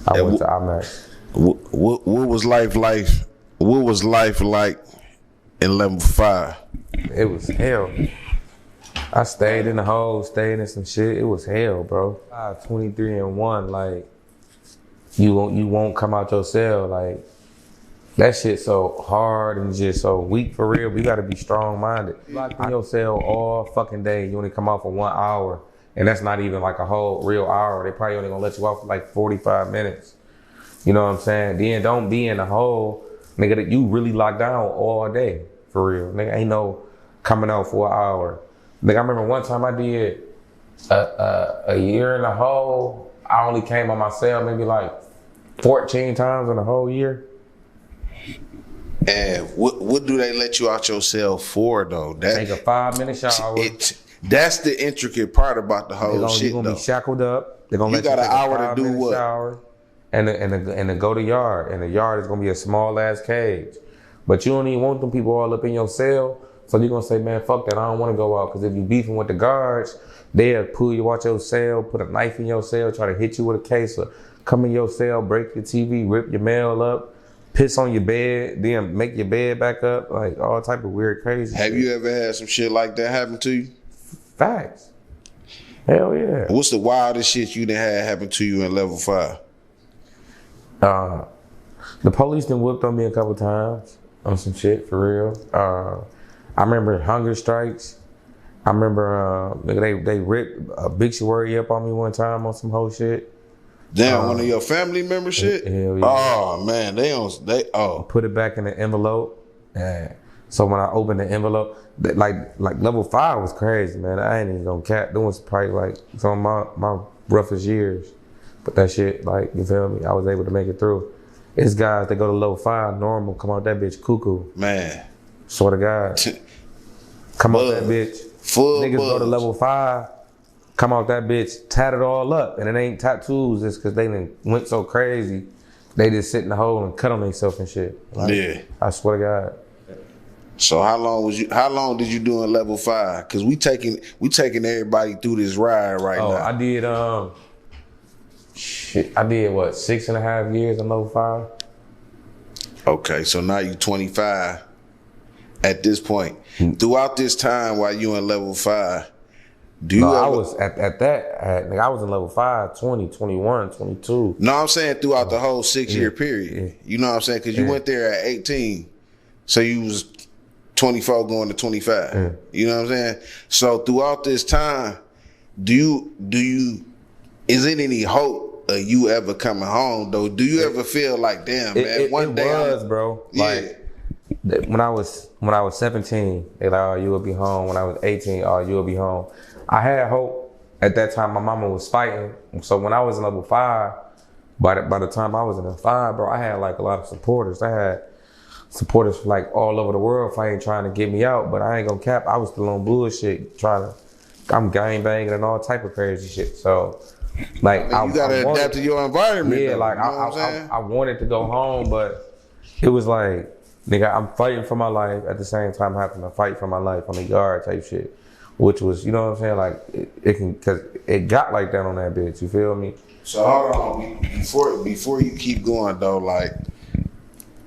Speaker 2: I went to IMAX.
Speaker 4: What was life like? What was life like in level 5?
Speaker 2: It was hell. I stayed in the hole, stayed in some shit. It was hell, bro. 23 and 1, like you won't come out your cell, like that shit so hard and just so weak for real. You gotta be strong minded. Locked in your cell all fucking day. You only come out for 1 hour, and that's not even like a whole real hour. They probably only gonna let you out for like 45 minutes. You know what I'm saying? Then don't be in the hole, nigga. That you really locked down all day for real. Nigga ain't no coming out for an hour. Nigga, I remember one time I did a year in the hole. I only came on my cell maybe like 14 times in the whole year.
Speaker 4: And what do they let you out your cell for though?
Speaker 2: Take a 5-minute shower.
Speaker 4: That's the intricate part about the whole shit.
Speaker 2: You're gonna be shackled up. They're gonna let you
Speaker 4: got
Speaker 2: take
Speaker 4: an hour to do what?
Speaker 2: Shower and to go to yard. And the yard is gonna be a small ass cage. But you don't even want them people all up in your cell. So you're gonna say, man, fuck that, I don't wanna go out. Cause if you beefing with the guards, they'll pull you out your cell, put a knife in your cell, try to hit you with a case, or come in your cell, break your TV, rip your mail up, piss on your bed, then make your bed back up, like all type of weird, crazy
Speaker 4: Have
Speaker 2: shit.
Speaker 4: you ever had some shit like that happen to you?
Speaker 2: Facts. Hell yeah.
Speaker 4: What's the wildest shit you done had happen to you in level 5?
Speaker 2: The police done whipped on me a couple times on some shit, for real. I remember hunger strikes. I remember they ripped a obituary up on me one time on some whole shit.
Speaker 4: Damn, one of your family members shit?
Speaker 2: Hell yeah.
Speaker 4: Oh man, they
Speaker 2: put it back in the envelope. Yeah. So when I opened the envelope, like level 5 was crazy, man. I ain't even gonna cap. Them was probably like some of my roughest years. But that shit, like, you feel me? I was able to make it through. It's guys that go to level 5 normal, come out that bitch cuckoo.
Speaker 4: Man.
Speaker 2: Swear to God. Come out that bitch.
Speaker 4: Full
Speaker 2: niggas
Speaker 4: buzz.
Speaker 2: Go to level 5, come out that bitch, tat it all up. And it ain't tattoos, it's cause they done went so crazy. They just sit in the hole and cut on themselves and shit. Like,
Speaker 4: yeah.
Speaker 2: I swear to God.
Speaker 4: So how long did you do in level 5? Cause we taking everybody through this ride right now.
Speaker 2: I did I did what, 6.5 years in level 5?
Speaker 4: Okay, so now you 25 at this point. Throughout this time while you in level 5,
Speaker 2: I was I was in level 5, 20, 21, 22.
Speaker 4: No, I'm saying throughout the whole 6-year period. Yeah. You know what I'm saying? Because you went there at 18, so you was 24 going to 25. Yeah. You know what I'm saying? So throughout this time, is it any hope of you ever coming home though? Do you ever feel like, damn, man, one day
Speaker 2: was, bro.
Speaker 4: Yeah.
Speaker 2: Like when I was 17, they like, oh, you will be home. When I was 18, oh, you will be home. I had hope at that time. My mama was fighting. So when I was in level 5, by the time I was in level 5, bro, I had like a lot of supporters. I had supporters from like all over the world fighting, trying to get me out. But I ain't gonna cap. I was still on bullshit, I'm gang banging and all type of crazy shit. So like,
Speaker 4: you gotta adapt to your environment.
Speaker 2: Yeah,
Speaker 4: though,
Speaker 2: like
Speaker 4: you know
Speaker 2: I wanted to go home, but it was like, nigga, I'm fighting for my life at the same time having to fight for my life on the yard type shit, which was, you know what I'm saying? Like it can, cause it got like that on that bitch. You feel me?
Speaker 4: So hold on, before you keep going though, like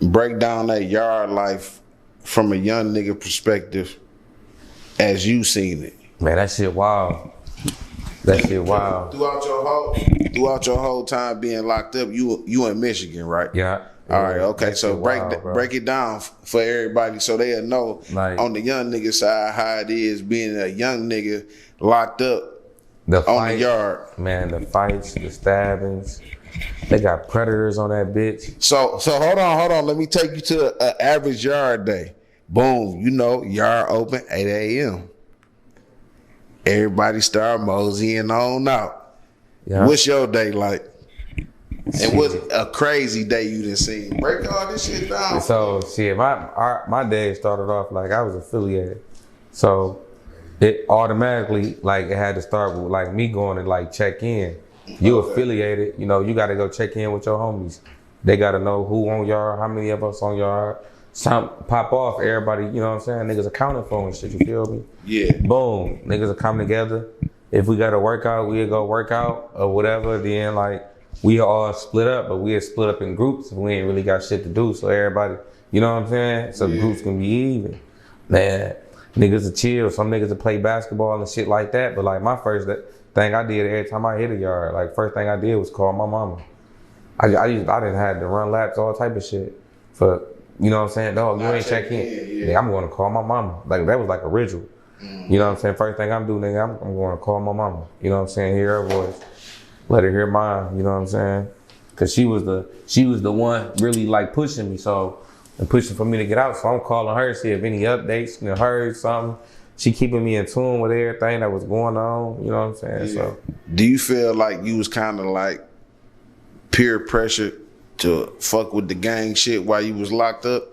Speaker 4: break down that yard life from a young nigga perspective as you seen it.
Speaker 2: Man, that shit wild. That shit wild.
Speaker 4: Throughout your whole time being locked up, you in Michigan, right?
Speaker 2: Yeah.
Speaker 4: All right, okay.
Speaker 2: That
Speaker 4: So
Speaker 2: shit wild, bro.
Speaker 4: break it down for everybody so they'll know
Speaker 2: Like-
Speaker 4: on the young nigga side how it is being a young nigga locked up
Speaker 2: The
Speaker 4: on
Speaker 2: fight,
Speaker 4: the yard.
Speaker 2: man, the fights, the stabbings. They got predators on that bitch.
Speaker 4: So hold on. Let me take you to an average yard day. Boom, yard open 8 a.m. Everybody start moseying on out.
Speaker 2: Yeah.
Speaker 4: What's your day like? And what's a crazy day you done seen? Break all this shit down.
Speaker 2: So shit, my day started off like I was affiliated, so it automatically like it had to start with like me going to like check in. You affiliated, you got to go check in with your homies. They got to know who on yard, how many of us on yard. Some pop off, everybody, you know what I'm saying? Niggas accounting for and shit, you feel me?
Speaker 4: Yeah.
Speaker 2: Boom, niggas are coming together. If we got to work out, we'll go work out or whatever. Then like we all split up, but we had split up in groups. We ain't really got shit to do, so everybody, you know what I'm saying? So the groups can be even. Man, niggas are chill. Some niggas will play basketball and shit like that. But like my first thing I did every time I hit a yard, like first thing I did was call my mama. I didn't have to run laps, all type of shit. For, you know what I'm saying? Dog, you ain't check in. Yeah, I'm going to call my mama. Like that was like a ritual. You know what I'm saying? First thing I'm doing, nigga, I'm going to call my mama. You know what I'm saying? Hear her voice. Let her hear mine. You know what I'm saying? Cause she was the one really like pushing me. So, and pushing for me to get out. So I'm calling her, see if any updates, heard something. She keeping me in tune with everything that was going on. You know what I'm saying?
Speaker 4: Yeah.
Speaker 2: So,
Speaker 4: do you feel like you was kind of like peer pressure to fuck with the gang shit while you was locked up?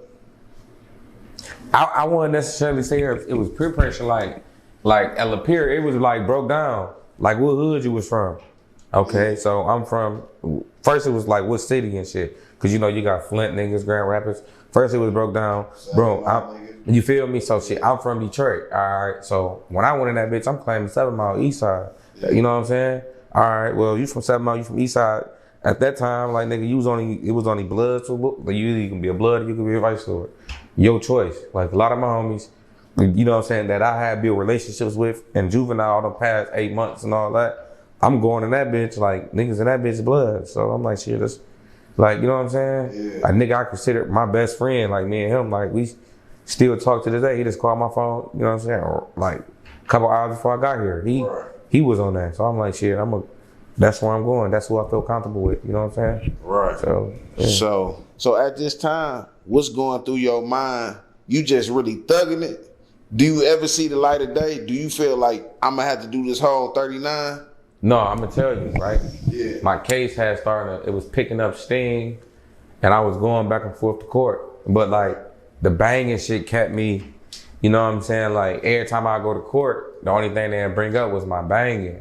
Speaker 2: I wouldn't necessarily say it was peer pressure. Like at La Pier, it was like broke down. Like what hood you was from? Okay, so I'm from. First, it was like what city and shit. Cause you got Flint niggas, Grand Rapids. First, it was broke down, bro. You feel me? So shit, I'm from Detroit. All right. So when I went in that bitch, I'm claiming 7 Mile Eastside. You know what I'm saying? All right. Well, you from 7 Mile, you from Eastside. At that time, like nigga, it was only blood. So you either can be a blood or you can be a vice lord. Your choice. Like a lot of my homies, you know what I'm saying, that I had built relationships with in juvenile the past 8 months and all that. I'm going in that bitch like niggas in that bitch blood. So I'm like, shit, that's like, you know what I'm saying?
Speaker 4: Yeah.
Speaker 2: A nigga I consider my best friend, like me and him, like we still talk to this day. He just called my phone, you know what I'm saying? Or, like a couple hours before I got here. He was on that. So I'm like, shit, that's where I'm going. That's who I feel comfortable with. You know what I'm saying?
Speaker 4: Right.
Speaker 2: So, yeah.
Speaker 4: So at this time, what's going through your mind? You just really thugging it? Do you ever see the light of day? Do you feel like I'm gonna have to do this whole 39?
Speaker 2: No, I'm gonna tell you, right?
Speaker 4: Yeah.
Speaker 2: My case had started, it was picking up steam and I was going back and forth to court. But like the banging shit kept me, you know what I'm saying? Like every time I go to court, the only thing they'd bring up was my banging.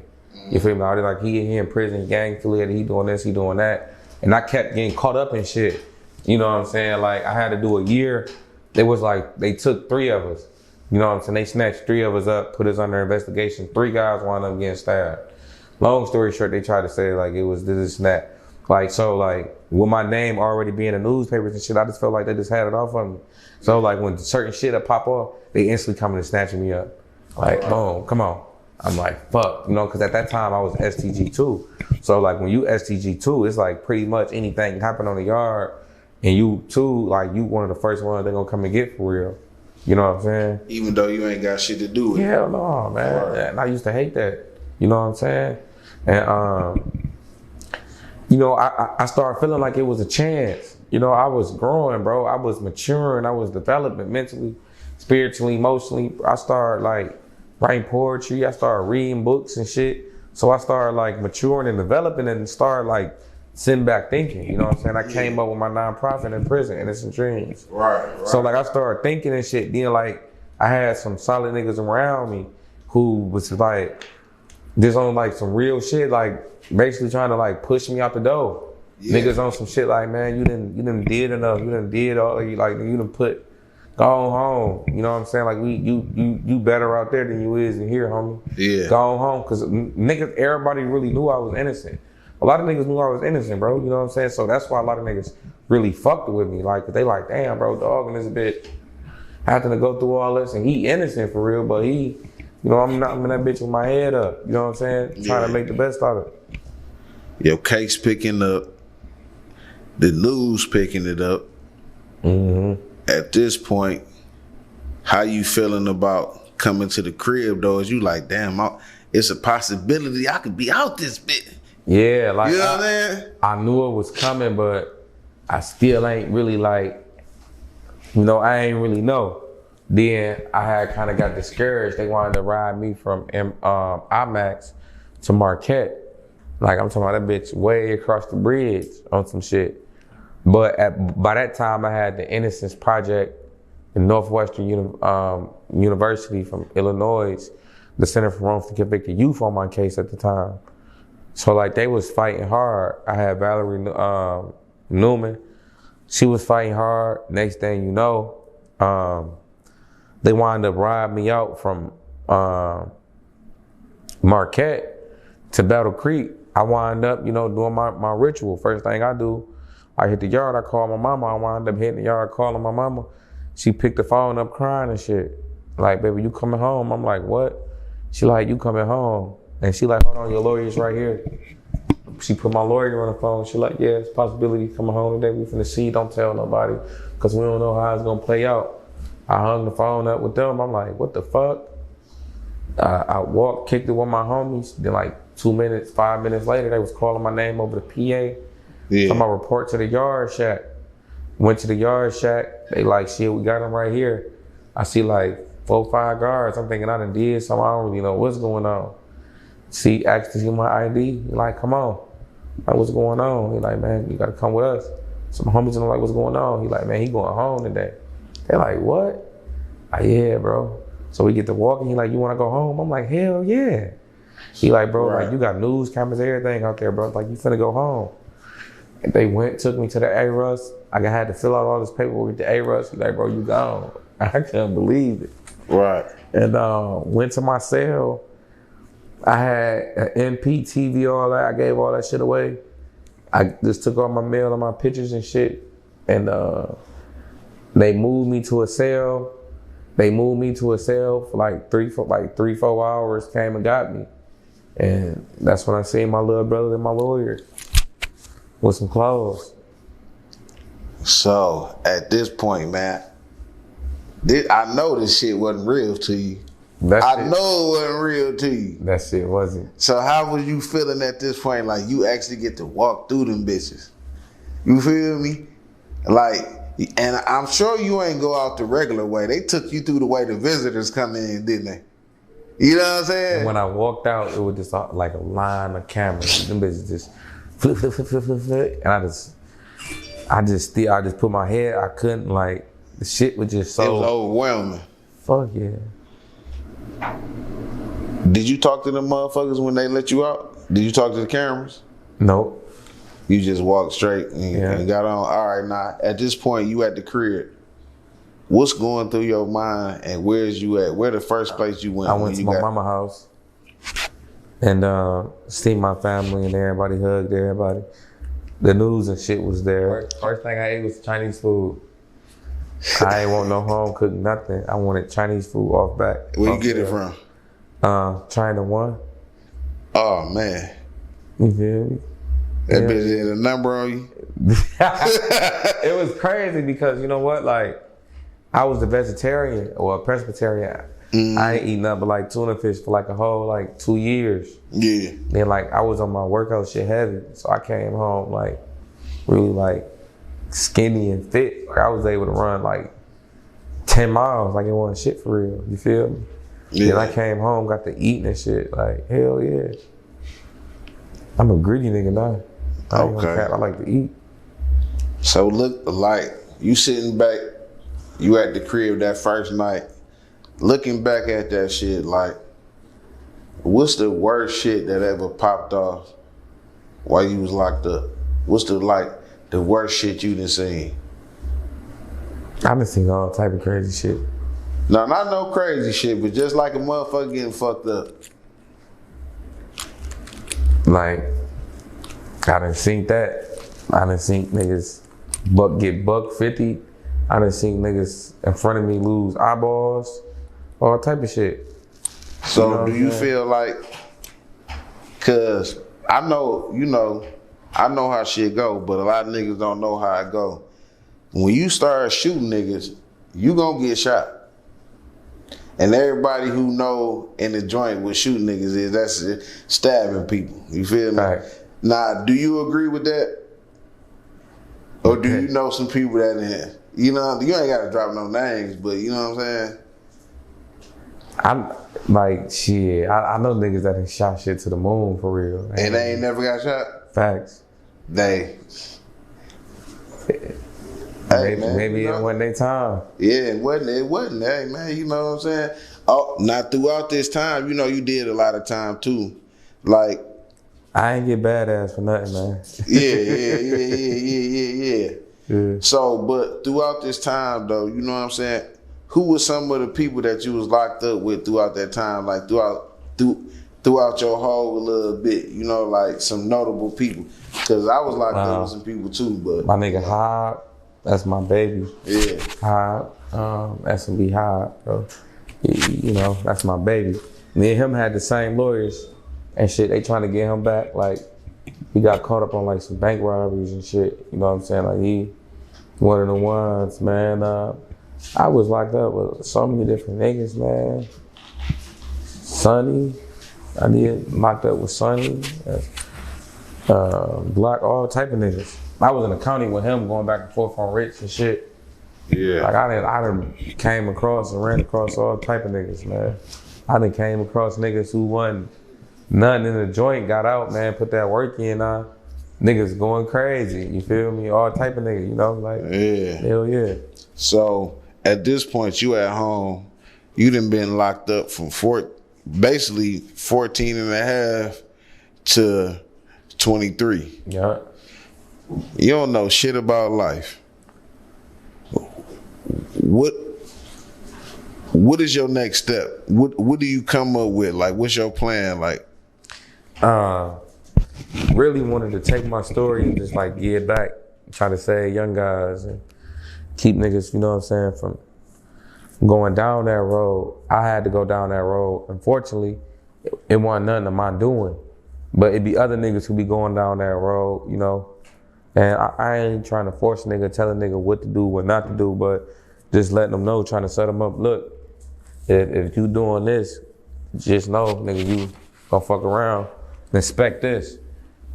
Speaker 2: You feel me? I was like, he in prison, gang affiliated, he doing this, he doing that. And I kept getting caught up in shit. You know what I'm saying? Like I had to do a year. It was like, they took 3 of us. You know what I'm saying? They snatched 3 of us up, put us under investigation. 3 guys wound up getting stabbed. Long story short, they tried to say like it was this and that. Like, so like with my name already being in the newspapers and shit, I just felt like they just had it off of me. So like when certain shit would pop off, they instantly coming and snatching me up. Like, boom, come on. I'm like, fuck, cause at that time I was STG2. So like when you STG2, it's like pretty much anything can happen on the yard and you too, like you one of the first ones they're gonna come and get for real. You know what I'm saying?
Speaker 4: Even though you ain't got shit to do with it.
Speaker 2: Hell no, man. Right. And I used to hate that. You know what I'm saying? And I started feeling like it was a chance. I was growing, bro. I was maturing. I was developing mentally, spiritually, emotionally. I started like writing poetry. I started reading books and shit. So I started like maturing and developing and started like sitting back thinking. You know what I'm saying? I came up with my nonprofit in prison, Innocent Dreams.
Speaker 4: Right.
Speaker 2: So like I started thinking and shit. Then like I had some solid niggas around me who was like just on like some real shit, like basically trying to like push me out the door. Yeah. Niggas on some shit like, man, you didn't did enough. You didn't did all, you done go home. You know what I'm saying? Like you better out there than you is in here, homie.
Speaker 4: Yeah.
Speaker 2: Go home, cause niggas, everybody really knew I was innocent. A lot of niggas knew I was innocent, bro. You know what I'm saying? So that's why a lot of niggas really fucked with me. Like, they like, damn, bro, dog in this bitch having to go through all this, and he innocent for real, but he, I'm in that bitch with my head up. You know what I'm saying? Trying to make the best out of it.
Speaker 4: Your case picking up. the news picking it up. At this point, how you feeling about coming to the crib though? Is you like, damn, it's a possibility I could be out this bit.
Speaker 2: Yeah, like
Speaker 4: you know what I'm saying?
Speaker 2: I knew it was coming, but I still ain't really like, I ain't really know. Then I had kind of got discouraged. They wanted to ride me from IMAX to Marquette. Like I'm talking about that bitch way across the bridge on some shit. But by that time I had the Innocence Project in Northwestern University from Illinois, the Center for Wrongfully Convicted Youth on my case at the time. So like they was fighting hard. I had Valerie Newman. She was fighting hard. Next thing you know, they wound up riding me out from Marquette to Battle Creek. I wind up, doing my ritual. First thing I do, I hit the yard, I call my mama. I wind up hitting the yard, calling my mama. She picked the phone up crying and shit. Like, baby, you coming home? I'm like, what? She like, you coming home? And she like, hold on, your lawyer's right here. She put my lawyer on the phone. She like, yeah, it's a possibility coming home today. We finna see, don't tell nobody, because we don't know how it's gonna play out. I hung the phone up with them. I'm like, what the fuck? I walked, kicked it with my homies. Then like 2 minutes, 5 minutes later, they was calling my name over the PA.
Speaker 4: Yeah.
Speaker 2: So my report to the yard shack. Went to the yard shack. They like, shit, we got him right here. I see like 4 or 5 guards. I'm thinking I done did something. I don't really know what's going on. See, asked to see my ID. He like, come on. Like, what's going on? He like, man, you gotta come with us. So my homies and I'm like, what's going on? He like, man, he going home today. They're like, what? Yeah, bro. So we get to walking. He like, you wanna go home? I'm like, hell yeah. He like, bro,
Speaker 4: right.
Speaker 2: like you got news cameras, everything out there, bro. Like you finna go home. And they took me to the A-Rus. I had to fill out all this paperwork with the A-Rus. He like, bro, you gone. I couldn't believe it.
Speaker 4: Right.
Speaker 2: And went to my cell. I had an MP, TV, all that. I gave all that shit away. I just took all my mail and my pictures and shit. And they moved me to a cell. For like 3-4 hours, came and got me. And that's when I seen my little brother and my lawyer with some clothes.
Speaker 4: So at this point, man, I know this shit wasn't real to you. I know it wasn't real to you.
Speaker 2: That shit wasn't.
Speaker 4: So how was you feeling at this point? Like you actually get to walk through them bitches. You feel me? Like, and I'm sure you ain't go out the regular way. They took you through the way the visitors come in, didn't they? You know what I'm saying?
Speaker 2: And when I walked out, it was just like a line of cameras. Them bitches just flip, flip, flip, flip, flip, flip. And I just put my head, I couldn't, like, the shit was just so.
Speaker 4: It was overwhelming.
Speaker 2: Fuck yeah.
Speaker 4: Did you talk to them motherfuckers when they let you out? Did you talk to the cameras?
Speaker 2: Nope.
Speaker 4: You just walked straight and
Speaker 2: Yeah.
Speaker 4: got on. All right, now, at this point, you at the crib. What's going through your mind and where's you at? Where the first place you went?
Speaker 2: I went to my mama's house and seen my family and everybody hugged everybody. The news and shit was there. First thing I ate was Chinese food. I ain't want no home cooked nothing. I wanted Chinese food off back.
Speaker 4: Where you get it from?
Speaker 2: China One.
Speaker 4: Oh, man.
Speaker 2: You feel me?
Speaker 4: That bitch had a number on you?
Speaker 2: It was crazy because you know what? Like, I was a vegetarian or a Presbyterian. I ain't eating nothing but like tuna fish for like a whole like 2 years.
Speaker 4: Yeah.
Speaker 2: Then like I was on my workout shit heavy. So I came home like really like skinny and fit. Like I was able to run like 10 miles like it wasn't shit for real. You feel me?
Speaker 4: Yeah.
Speaker 2: Then I came home, got to eating and shit. Like, hell yeah. I'm a greedy nigga now. I ain't gonna cap, I like to eat.
Speaker 4: So look, like you sitting back, you at the crib that first night, looking back at that shit, like, what's the worst shit that ever popped off while you was locked up? What's the worst shit you done seen?
Speaker 2: I done seen all type of crazy shit.
Speaker 4: No, not no crazy shit, but just like a motherfucker getting fucked up.
Speaker 2: Like, I done seen that. I done seen niggas get buck 50. I done seen niggas in front of me lose eyeballs. All type of shit.
Speaker 4: So
Speaker 2: You know
Speaker 4: do you feel like, cause I know, you know, I know how shit go, but a lot of niggas don't know how it go. When you start shooting niggas, you gonna get shot. And everybody who know in the joint what shooting niggas is, that's stabbing people. You feel me?
Speaker 2: Right.
Speaker 4: Now, do you agree with that? Or do you know some people that in here? You know, you ain't gotta drop no names, but you know what I'm saying?
Speaker 2: I'm like, shit, I know niggas that done shot shit to the moon for real.
Speaker 4: And they ain't never got shot?
Speaker 2: Facts.
Speaker 4: They.
Speaker 2: Maybe it wasn't their time.
Speaker 4: Yeah, it wasn't. Hey, man, you know what I'm saying? Oh, now throughout this time, you know, you did a lot of time too. Like,
Speaker 2: I ain't get badass for nothing, man.
Speaker 4: Yeah. So, but throughout this time, though, you know what I'm saying? Who was some of the people that you was locked up with throughout that time? Like throughout your whole little bit, you know, like some notable people. Because I was locked up with some people too, but
Speaker 2: my nigga Hob, that's my baby.
Speaker 4: Yeah.
Speaker 2: Hob, S&B Hob, bro. You know, that's my baby. Me and him had the same lawyers and shit. They trying to get him back. Like, he got caught up on like some bank robberies and shit. You know what I'm saying? Like, he one of the ones, man. I was locked up with so many different niggas, man. Sonny, I did locked up with Sonny. Block, all type of niggas. I was in the county with him going back and forth on Rich and shit.
Speaker 4: Yeah.
Speaker 2: Like I done came across and ran across all type of niggas, man. I done came across niggas who wasn't nothing in the joint, got out, man, put that work in, niggas going crazy, you feel me? All type of niggas, you know, like,
Speaker 4: yeah.
Speaker 2: Hell yeah.
Speaker 4: So, at this point, you at home, you done been locked up from basically 14 and a half to 23.
Speaker 2: Yeah.
Speaker 4: You don't know shit about life. What is your next step? What do you come up with? Like, what's your plan? Like,
Speaker 2: really wanted to take my story and just like give back, try to save young guys and keep niggas, you know what I'm saying, from going down that road. I had to go down that road. Unfortunately, it wasn't nothing of my doing, but it'd be other niggas who be going down that road, you know. And I ain't trying to force a nigga, tell a nigga what to do, what not to do, but just letting them know, trying to set them up. Look, if you doing this, just know, nigga, you gonna fuck around and expect this.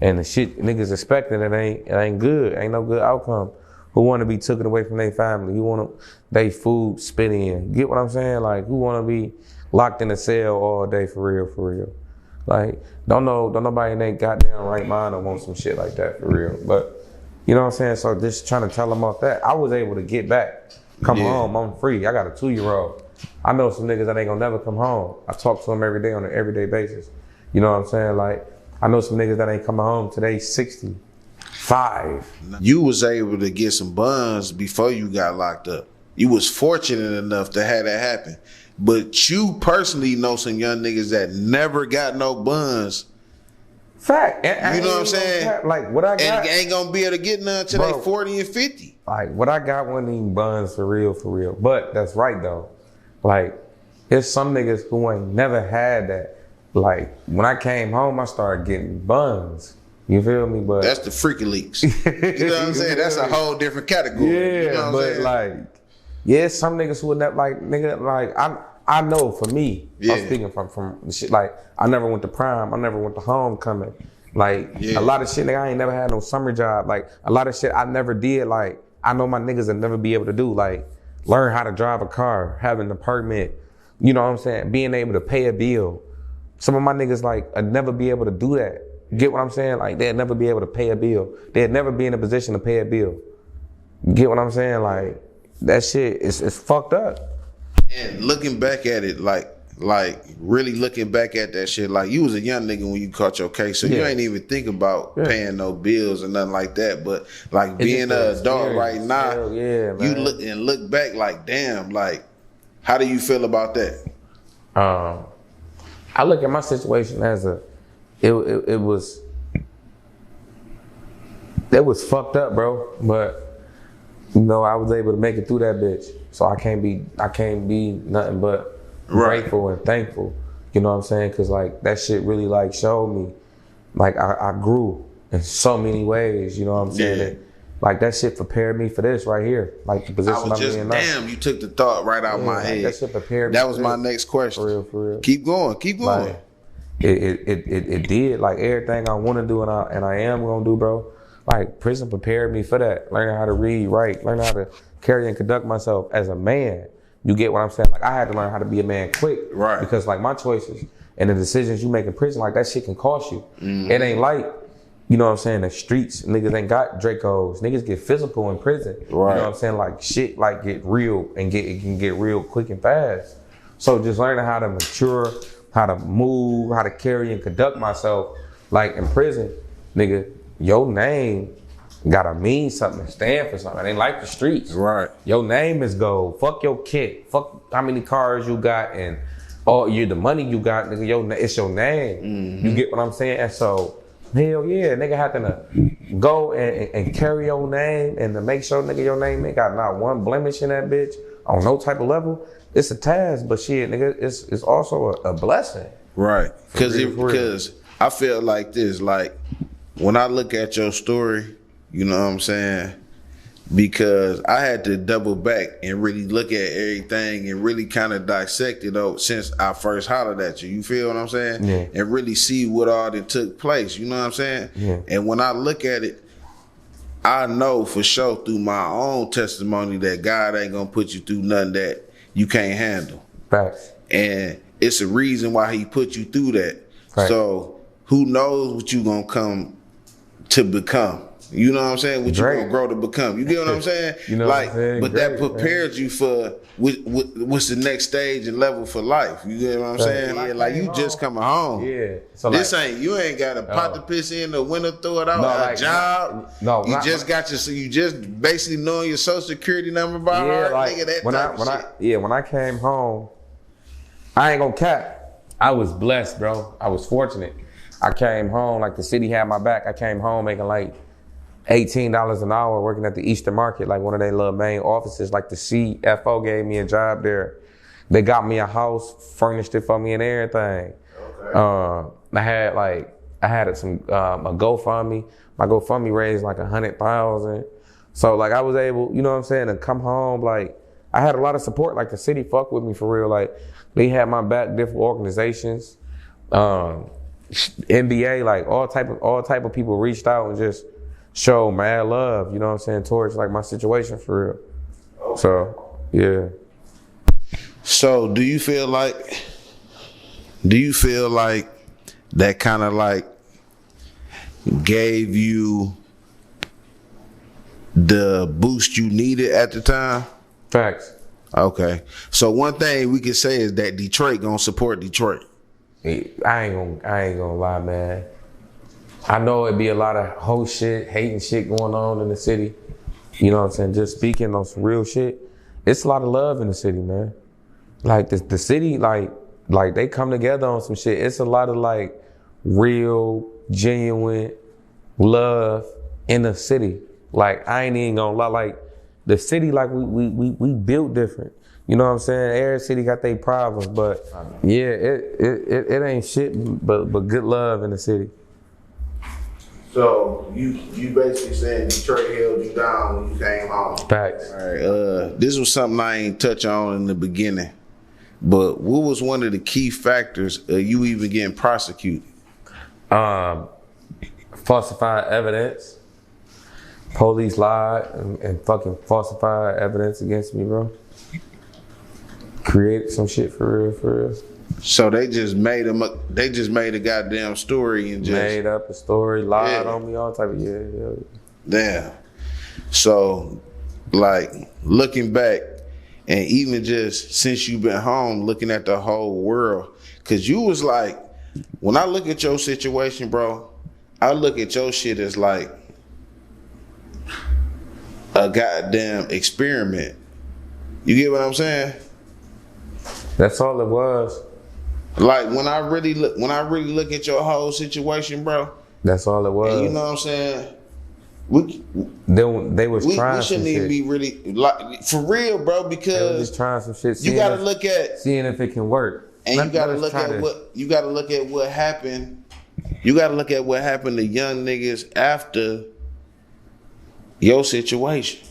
Speaker 2: And the shit niggas expecting, it ain't good, ain't no good outcome. Who wanna be taken away from their family? Who wanna they food spit in? Get what I'm saying? Like, who wanna be locked in a cell all day for real? Like, don't nobody in their goddamn right mind or want some shit like that for real. But you know what I'm saying? So just trying to tell them off that. I was able to get back, come home, I'm free. I got a 2-year-old. I know some niggas that ain't gonna never come home. I talk to them every day on an everyday basis. You know what I'm saying? Like, I know some niggas that ain't coming home today 65.
Speaker 4: You was able to get some buns before you got locked up. You was fortunate enough to have that happen. But you personally know some young niggas that never got no buns.
Speaker 2: Fact.
Speaker 4: You know what I'm saying?
Speaker 2: Like, what I got.
Speaker 4: And ain't gonna be able to get none till they 40 and 50.
Speaker 2: Like, what I got wasn't even buns for real. But that's right, though. Like, there's some niggas who ain't never had that. Like, when I came home, I started getting buns. You feel me? But
Speaker 4: that's the freaky leaks. You know what I'm saying? That's a whole different category.
Speaker 2: Yeah,
Speaker 4: you know
Speaker 2: but like, yeah, some niggas who would never, like, nigga, like, I know for me, I'm speaking from the shit, like, I never went to prom, I never went to homecoming. Like, a lot of shit, nigga, I ain't never had no summer job. Like, a lot of shit I never did, like, I know my niggas will never be able to do, like, learn how to drive a car, having a permit, you know what I'm saying, being able to pay a bill. Some of my niggas, like, would never be able to do that. Get what I'm saying? Like, they'd never be able to pay a bill. They'd never be in a position to pay a bill. Get what I'm saying? Like, that shit is fucked up.
Speaker 4: And looking back at it, like really looking back at that shit, like, you was a young nigga when you caught your case, so you ain't even think about paying no bills or nothing like that. But like, being an adult right now, you look back like, damn, like, how do you feel about that?
Speaker 2: I look at my situation as it was fucked up, bro. But you know, I was able to make it through that bitch. So I can't be nothing but grateful and thankful. You know what I'm saying? Cause like, that shit really like showed me, like, I grew. in so many ways. You know what I'm saying?
Speaker 4: Yeah.
Speaker 2: Like that shit prepared me for this right here. Like the position
Speaker 4: I was
Speaker 2: I'm
Speaker 4: just,
Speaker 2: in now.
Speaker 4: damn, you took the thought right out my
Speaker 2: Like,
Speaker 4: head.
Speaker 2: that shit prepared me.
Speaker 4: That
Speaker 2: for
Speaker 4: was
Speaker 2: this.
Speaker 4: my next question.
Speaker 2: For real.
Speaker 4: Keep going.
Speaker 2: Like, it did like everything I want to do and I am gonna do, bro. Like prison prepared me for that. Learning how to read, write, learning how to carry and conduct myself as a man. You get what I'm saying? Like I had to learn how to be a man quick,
Speaker 4: Right?
Speaker 2: Because like my choices and the decisions you make in prison, like that shit can cost you.
Speaker 4: Mm-hmm.
Speaker 2: It ain't like, you know what I'm saying, the streets, niggas ain't got Dracos. Niggas get physical in prison.
Speaker 4: Right.
Speaker 2: You know what I'm saying? Like shit like get real and it can get real quick and fast. So just learning how to mature, how to move, how to carry and conduct myself, like in prison, nigga, your name gotta mean something, stand for something. It ain't like the streets.
Speaker 4: Right.
Speaker 2: Your name is gold. Fuck your kit. Fuck how many cars you got and all the money you got, nigga. It's your name.
Speaker 4: Mm-hmm.
Speaker 2: You get what I'm saying? And so, hell yeah, nigga have to go and carry your name and to make sure, nigga, your name ain't got not one blemish in that bitch on no type of level. It's a task, but shit, nigga, it's also a blessing.
Speaker 4: Right.
Speaker 2: real.
Speaker 4: Because I feel like this, like when I look at your story, you know what I'm saying? Because I had to double back and really look at everything and really kind of dissect it out since I first hollered at you. You feel what I'm saying?
Speaker 2: Yeah.
Speaker 4: And really see what all that took place. You know what I'm saying?
Speaker 2: Yeah.
Speaker 4: And when I look at it, I know for sure through my own testimony that God ain't gonna put you through nothing that you can't handle.
Speaker 2: Facts.
Speaker 4: And it's a reason why he put you through that.
Speaker 2: Right.
Speaker 4: So who knows what you gonna come to become? You know what I'm saying? What you
Speaker 2: Drake.
Speaker 4: gonna grow to become? You get what I'm saying?
Speaker 2: You know
Speaker 4: like,
Speaker 2: what I'm saying?
Speaker 4: but
Speaker 2: Drake,
Speaker 4: that prepared you for what's the next stage and level for life. You get what I'm saying?
Speaker 2: When I
Speaker 4: Yeah, like you
Speaker 2: came
Speaker 4: just
Speaker 2: home-
Speaker 4: coming home.
Speaker 2: Yeah. So
Speaker 4: This
Speaker 2: like,
Speaker 4: ain't you ain't got a pot to piss in or winter throw it out.
Speaker 2: No,
Speaker 4: a
Speaker 2: like,
Speaker 4: job.
Speaker 2: no,
Speaker 4: you
Speaker 2: not-
Speaker 4: just got your. You just basically knowing your social security number by heart.
Speaker 2: like
Speaker 4: Nigga, that
Speaker 2: when
Speaker 4: type of shit.
Speaker 2: when I came home, I ain't gonna cap. I was blessed, bro. I was fortunate. I came home like the city had my back. I came home making like $18 an hour working at the Eastern Market, like one of their little main offices. Like the CFO gave me a job there. They got me a house, furnished it for me and everything. Okay. I had some a GoFundMe. My GoFundMe raised like 100,000. So like I was able, you know what I'm saying, to come home. Like I had a lot of support. Like the city fucked with me for real. Like they had my back, different organizations, NBA, like all type of people reached out and just showed mad love. You know what I'm saying, towards like my situation for real. Okay. So yeah.
Speaker 4: So do you feel like that kind of like gave you the boost you needed at the time?
Speaker 2: Facts.
Speaker 4: Okay. So one thing we can say is that Detroit gonna support Detroit.
Speaker 2: I ain't gonna lie, man. I know it'd be a lot of whole shit, hating shit going on in the city. You know what I'm saying? Just speaking on some real shit. It's a lot of love in the city, man. Like the city, like they come together on some shit. It's a lot of like real, genuine love in the city. Like I ain't even gonna lie, like the city, like we built different. You know what I'm saying? Every city got their problems, but yeah, it ain't shit but good love in the city.
Speaker 1: So you basically saying Detroit held you down when you came home.
Speaker 2: Facts.
Speaker 4: All right. This was something I ain't touch on in the beginning, but what was one of the key factors of you even getting prosecuted?
Speaker 2: Falsified evidence. Police lied and fucking falsified evidence against me, bro. Created some shit for real.
Speaker 4: So they just made a goddamn story and just
Speaker 2: made up a story, lied on me, all type of yeah.
Speaker 4: Damn. So, like, looking back, and even just since you've been home, looking at the whole world, because you was like, when I look at your situation, bro, I look at your shit as like a goddamn experiment. You get what I'm saying?
Speaker 2: That's all it was.
Speaker 4: Like when I really look at your whole situation, bro.
Speaker 2: That's all it was.
Speaker 4: And you know what I'm saying?
Speaker 2: They was trying
Speaker 4: we
Speaker 2: some
Speaker 4: shouldn't even
Speaker 2: shit.
Speaker 4: be really like for real, bro.
Speaker 2: They was
Speaker 4: Because
Speaker 2: just trying some shit.
Speaker 4: you got to look at
Speaker 2: seeing if it can work.
Speaker 4: and you got to look at what happened you got to look at what happened to young niggas after your situation.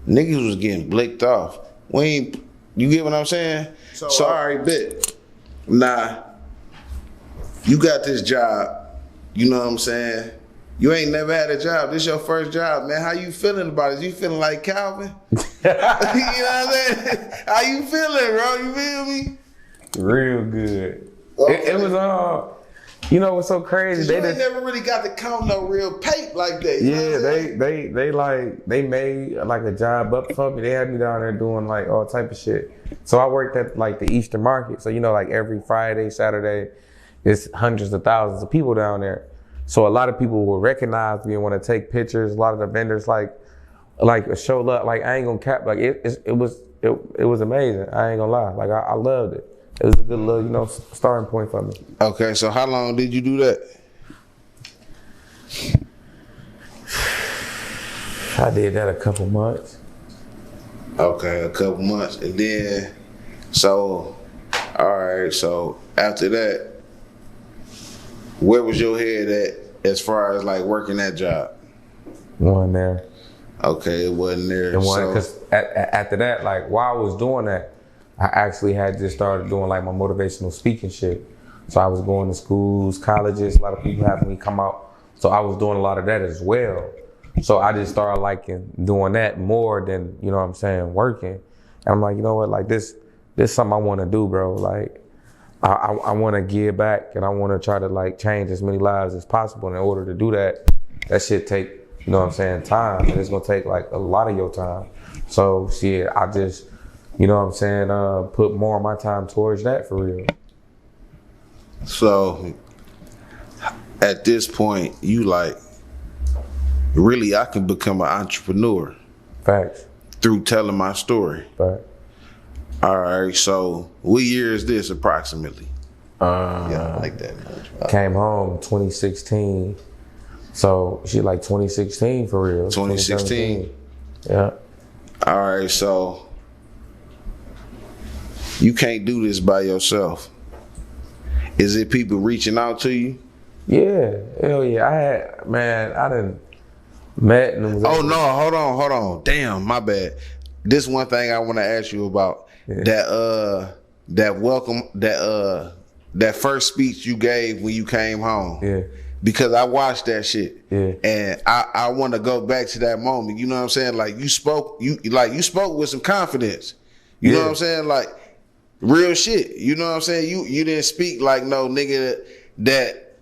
Speaker 4: Niggas was getting blicked off. You get what I'm saying? So all right, bet. Nah, you got this job. You know what I'm saying? You ain't never had a job. This your first job, man. How you feeling about it? You feeling like Calvin? You know what I'm saying? How you feeling, bro? You feel me?
Speaker 2: Real good.
Speaker 4: Okay.
Speaker 2: It was you know what's so crazy?
Speaker 4: They never really got to count no real paper like that. You know what I'm saying?
Speaker 2: they made like a job up for me. They had me down there doing like all type of shit. So I worked at like the Eastern Market. So you know, like every Friday, Saturday, it's hundreds of thousands of people down there. So a lot of people will recognize me and want to take pictures. A lot of the vendors like show up. Like I ain't gonna cap. Like it was amazing. I ain't gonna lie. Like I loved it. It was a good little, starting point for me.
Speaker 4: Okay, so how long did you do that?
Speaker 2: I did that a couple months.
Speaker 4: Okay, a couple months. And then, so, all right, so after that, where was your head at as far as like working that job?
Speaker 2: One there.
Speaker 4: Okay, it wasn't there.
Speaker 2: And one, because after that, like while I was doing that, I actually had just started doing like my motivational speaking shit. So I was going to schools, colleges, a lot of people having me come out. So I was doing a lot of that as well. So I just started liking doing that more than, working. And I'm like, you know what, like this something I want to do, bro. Like I want to give back and I want to try to like change as many lives as possible. And in order to do that, that shit take, time. And it's going to take like a lot of your time. So shit, I just, put more of my time towards that for real.
Speaker 4: So at this point, you like, really, I can become an entrepreneur.
Speaker 2: Facts.
Speaker 4: Through telling my story.
Speaker 2: Facts.
Speaker 4: All right, so what year is this approximately?
Speaker 1: Yeah, I like that.
Speaker 2: Came home 2016. So she like 2016 for real.
Speaker 4: 2016?
Speaker 2: Yeah.
Speaker 4: All right, so you can't do this by yourself. Is it people reaching out to you?
Speaker 2: Yeah, hell yeah. I done met and was
Speaker 4: Oh no, hold on. Damn, my bad. This one thing I want to ask you about. Yeah. That first speech you gave when you came home.
Speaker 2: Yeah.
Speaker 4: Because I watched that shit.
Speaker 2: Yeah.
Speaker 4: And I want to go back to that moment. You know what I'm saying? Like you spoke with some confidence. You know what I'm saying? Like real shit. You know what I'm saying? You didn't speak like no nigga that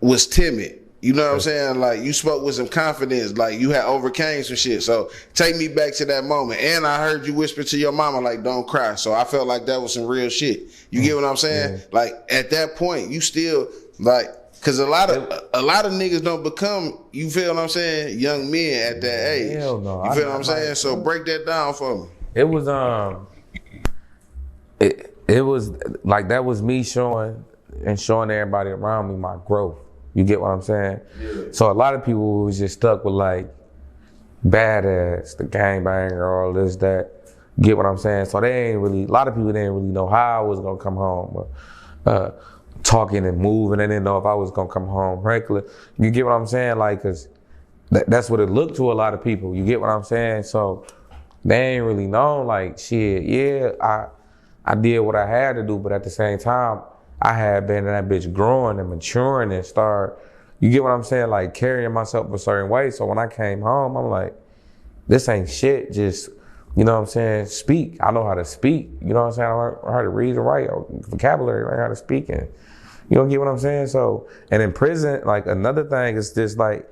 Speaker 4: was timid. You know what I'm saying? Like you spoke with some confidence, like you had overcame some shit. So take me back to that moment. And I heard you whisper to your mama, like, don't cry. So I felt like that was some real shit. You get what I'm saying? Yeah. Like at that point, you still like, cause a lot of niggas don't become, you feel what I'm saying, young men at that age.
Speaker 2: Hell no.
Speaker 4: You feel what I'm saying? So break that down for me.
Speaker 2: It was it was like that was me showing everybody around me my growth. You get what I'm saying? Yeah. So a lot of people was just stuck with like badass, the gangbanger, all this, that. Get what I'm saying? So a lot of people didn't really know how I was gonna come home, talking and moving. They didn't know if I was gonna come home regular. You get what I'm saying? Like, cause that's what it looked to a lot of people. You get what I'm saying? So they ain't really known like shit. Yeah, I did what I had to do, but at the same time, I had been in that bitch growing and maturing and you get what I'm saying? Like carrying myself a certain way. So when I came home, I'm like, this ain't shit. Just, you know what I'm saying? Speak. I know how to speak. You know what I'm saying? I learned how to read and write, vocabulary, learn how to speak. And you don't get what I'm saying? So, and in prison, like another thing is just like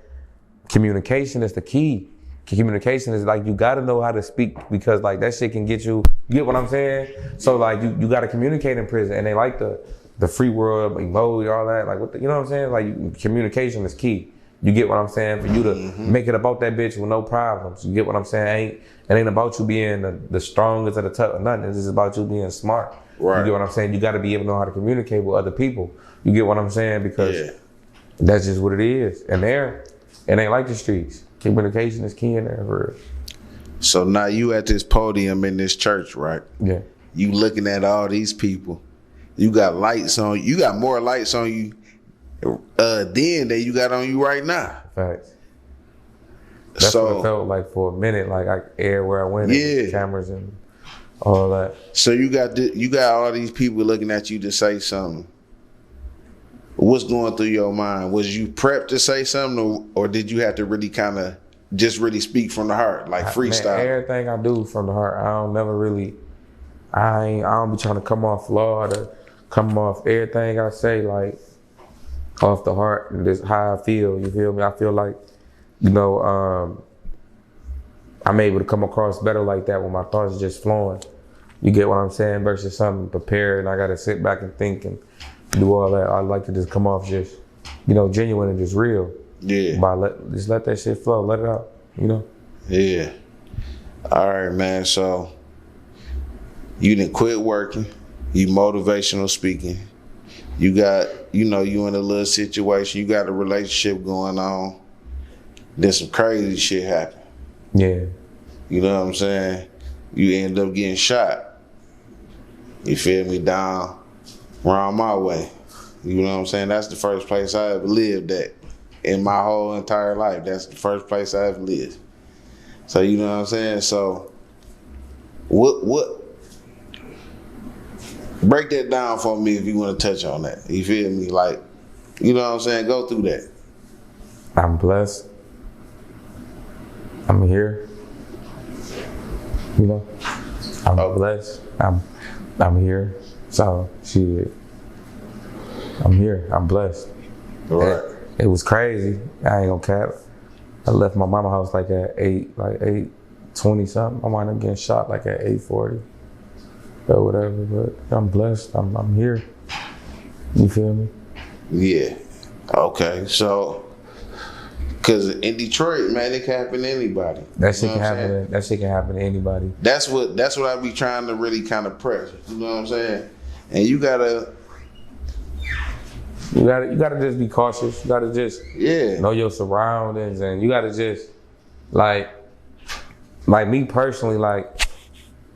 Speaker 2: communication is the key. Communication is like, you gotta know how to speak because like that shit can get you get what I'm saying? So like you gotta communicate in prison and they like the free world, emoji, all that. Like, you know what I'm saying? Like communication is key. You get what I'm saying? For you to make it about that bitch with no problems. You get what I'm saying? It ain't about you being the strongest or the tough or nothing. It's just about you being smart. Right. You get what I'm saying? You gotta be able to know how to communicate with other people. You get what I'm saying? Because that's just what it is. And it ain't like the streets. Communication is key in there for real.
Speaker 4: So now you at this podium in this church, right?
Speaker 2: Yeah.
Speaker 4: You looking at all these people. You got lights on. You got more lights on you then that you got on you right now.
Speaker 2: Facts. That's what it felt like for a minute. Like everywhere I went, it was cameras and all that.
Speaker 4: So you got all these people looking at you to say something. What's going through your mind? Was you prepped to say something, or did you have to really kind of just really speak from the heart, like freestyle?
Speaker 2: Man, everything I do from the heart. I don't be trying to come off flawed or come off everything I say like off the heart and just how I feel. You feel me? I feel like, you know, I'm able to come across better like that when my thoughts are just flowing. You get what I'm saying? Versus something prepared and I got to sit back and think and do all that. I like to just come off just, you know, genuine and just real.
Speaker 4: Yeah.
Speaker 2: Just let that shit flow. Let it out, you know?
Speaker 4: Yeah. All right, man. So you didn't quit working. You motivational speaking. You got, you know, you in a little situation. You got a relationship going on. Then some crazy shit happen.
Speaker 2: Yeah.
Speaker 4: You know what I'm saying? You end up getting shot. You feel me? Down around my way. You know what I'm saying? That's the first place I ever lived at in my whole entire life. That's the first place I ever lived. So you know what I'm saying? So what break that down for me if you want to touch on that. You feel me? Like, you know what I'm saying? Go through that.
Speaker 2: I'm blessed. I'm here. You know? I'm blessed. I'm here. So shit. I'm here. I'm blessed.
Speaker 4: Right.
Speaker 2: It was crazy. I ain't gonna cap. I left my mama house like at 8:20 something. I wound up getting shot like at 8:40 or whatever. But I'm blessed. I'm here. You feel me?
Speaker 4: Yeah. Okay. So, cause in Detroit, man, it can happen to anybody.
Speaker 2: That shit can happen. That shit can happen to anybody.
Speaker 4: That's what I be trying to really kind of press. You know what I'm saying? And you gotta just be cautious. You gotta just know your surroundings, and you gotta just like me personally, like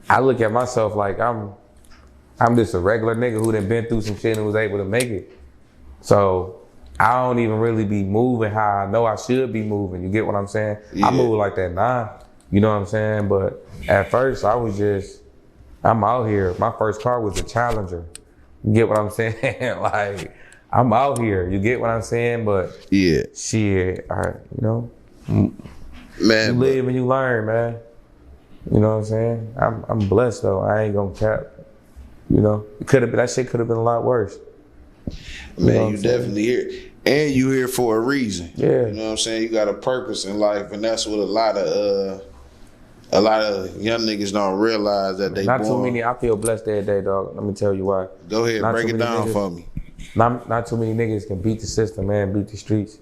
Speaker 4: I look at myself like I'm just a regular nigga who done been through some shit and was able to make it. So I don't even really be moving how I know I should be moving. You get what I'm saying? Yeah. I move like that now. You know what I'm saying? But at first I'm out here. My first car was a Challenger. You get what I'm saying? Like, I'm out here. You get what I'm saying? But yeah,
Speaker 2: shit, all right, you know,
Speaker 4: man,
Speaker 2: you live and you learn, man. You know what I'm saying? I'm blessed though. I ain't gonna cap. You know, that shit could have been a lot worse.
Speaker 4: Man, you definitely here, and you here for a reason.
Speaker 2: Yeah,
Speaker 4: you know what I'm saying. You got a purpose in life, and that's what a lot of young niggas don't realize that they
Speaker 2: not too many. I feel blessed every day, dog. Let me tell you why.
Speaker 4: Go ahead, break it down for me.
Speaker 2: Not too many niggas can beat the system, man, beat the streets,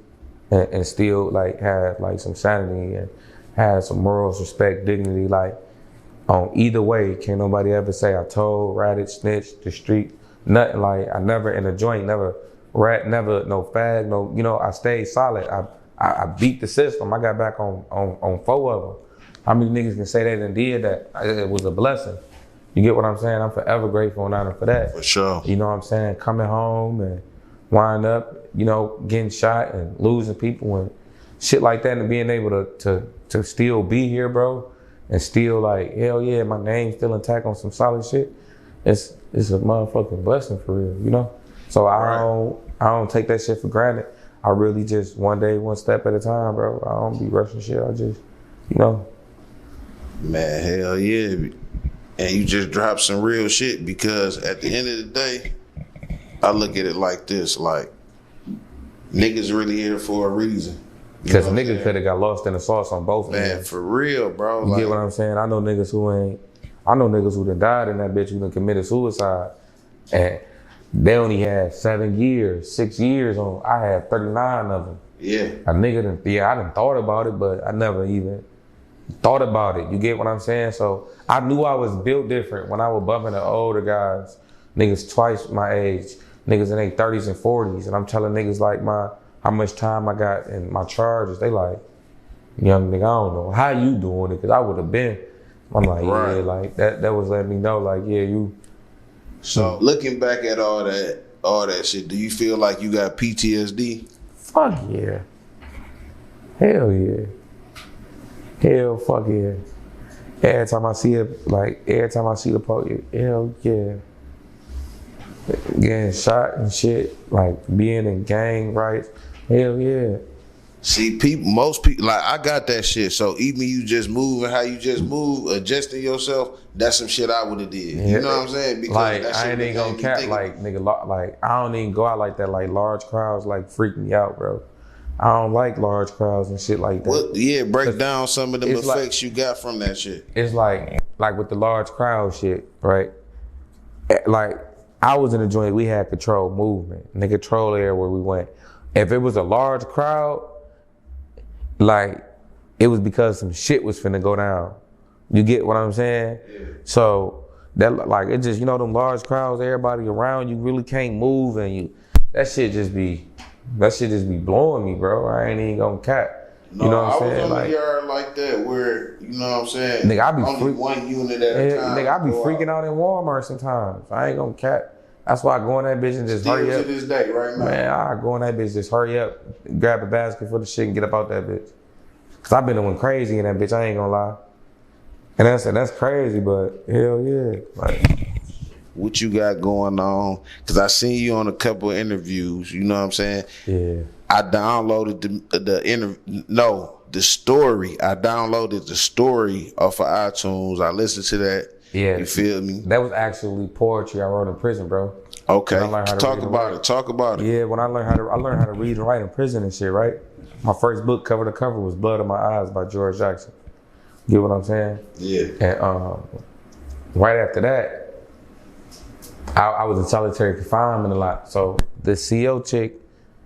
Speaker 2: and still like have like some sanity and have some morals, respect, dignity. Like on either way, can't nobody ever say I told, ratted, snitched, the street, nothing. Like I never in a joint, never rat, never no fag, no. You know, I stayed solid. I beat the system. I got back on 4 of them. How many niggas can say they done did that? It was a blessing. You get what I'm saying? I'm forever grateful and honored for that.
Speaker 4: For sure.
Speaker 2: You know what I'm saying? Coming home and wind up, you know, getting shot and losing people and shit like that, and being able to still be here, bro, and still like, hell yeah, my name's still intact on some solid shit. It's a motherfucking blessing for real, you know? So I don't take that shit for granted. I really just one day, one step at a time, bro. I don't be rushing shit. I just, you know.
Speaker 4: Man, hell yeah. And you just drop some real shit, because at the end of the day, I look at it like this, like, niggas really here for a reason.
Speaker 2: Because niggas could have got lost in the sauce on both
Speaker 4: ends. Man, for real, bro.
Speaker 2: You get what I'm saying? I know niggas who done died in that bitch, who done committed suicide. And they only had 7 years, 6 years on. I had 39 of them.
Speaker 4: Yeah.
Speaker 2: A nigga I done thought about it, but I never even thought about it. You get what I'm saying? So I knew I was built different when I was bumping the older guys, niggas twice my age, niggas in their 30s and 40s, and I'm telling niggas like how much time I got in my charges. They like, young nigga, I don't know how you doing it, because I would have been. I'm like, right. Yeah, like that was letting me know, like, yeah, you.
Speaker 4: So looking back at all all that shit, do you feel like you got PTSD?
Speaker 2: Fuck yeah. Hell yeah. Hell fuck yeah. Every time I see the post, hell yeah. Getting shot and shit, like being in gang rights, hell yeah.
Speaker 4: See, most people, like I got that shit. So even you just moving how you just move, adjusting yourself, that's some shit I would have did. You know what I'm saying? Because
Speaker 2: like
Speaker 4: that
Speaker 2: I ain't even gonna cap, like nigga, like I don't even go out like that. Like large crowds, like freak me out, bro. I don't like large crowds and shit like that.
Speaker 4: Well, yeah, break down some of the effects you got from that shit.
Speaker 2: It's like with the large crowd shit, right? Like I was in a joint, we had control movement, and the control area where we went. If it was a large crowd, like it was because some shit was finna go down. You get what I'm saying? Yeah. So that like it just, you know, them large crowds, everybody around you really can't move, and that shit just be blowing me, bro. I ain't even gonna cap.
Speaker 4: No,
Speaker 2: you know what I'm saying?
Speaker 4: I was on
Speaker 2: like,
Speaker 4: the yard like that where, you know what I'm saying?
Speaker 2: Nigga, I be
Speaker 4: only one unit at a time.
Speaker 2: Nigga, I be freaking out in Walmart sometimes. I ain't gonna cap. That's why I go in that bitch and just hurry up.
Speaker 4: To this day, right now. Man,
Speaker 2: I go in that bitch, just hurry up, grab a basket for the shit and get up out that bitch. Cause I been doing crazy in that bitch, I ain't gonna lie. And that's crazy, but hell yeah. Like,
Speaker 4: what you got going on? Cause I seen you on a couple of interviews, you know what I'm saying?
Speaker 2: Yeah.
Speaker 4: I downloaded the story. I downloaded the story off of iTunes. I listened to that.
Speaker 2: Yeah.
Speaker 4: You feel me?
Speaker 2: That was actually poetry I wrote in prison, bro.
Speaker 4: Okay. Talk about it.
Speaker 2: Yeah, when I learned how to read and write in prison and shit, right? My first book, cover to cover, was Blood in My Eyes by George Jackson. Get what I'm saying?
Speaker 4: Yeah.
Speaker 2: And right after that, I was in solitary confinement a lot. So the CO chick,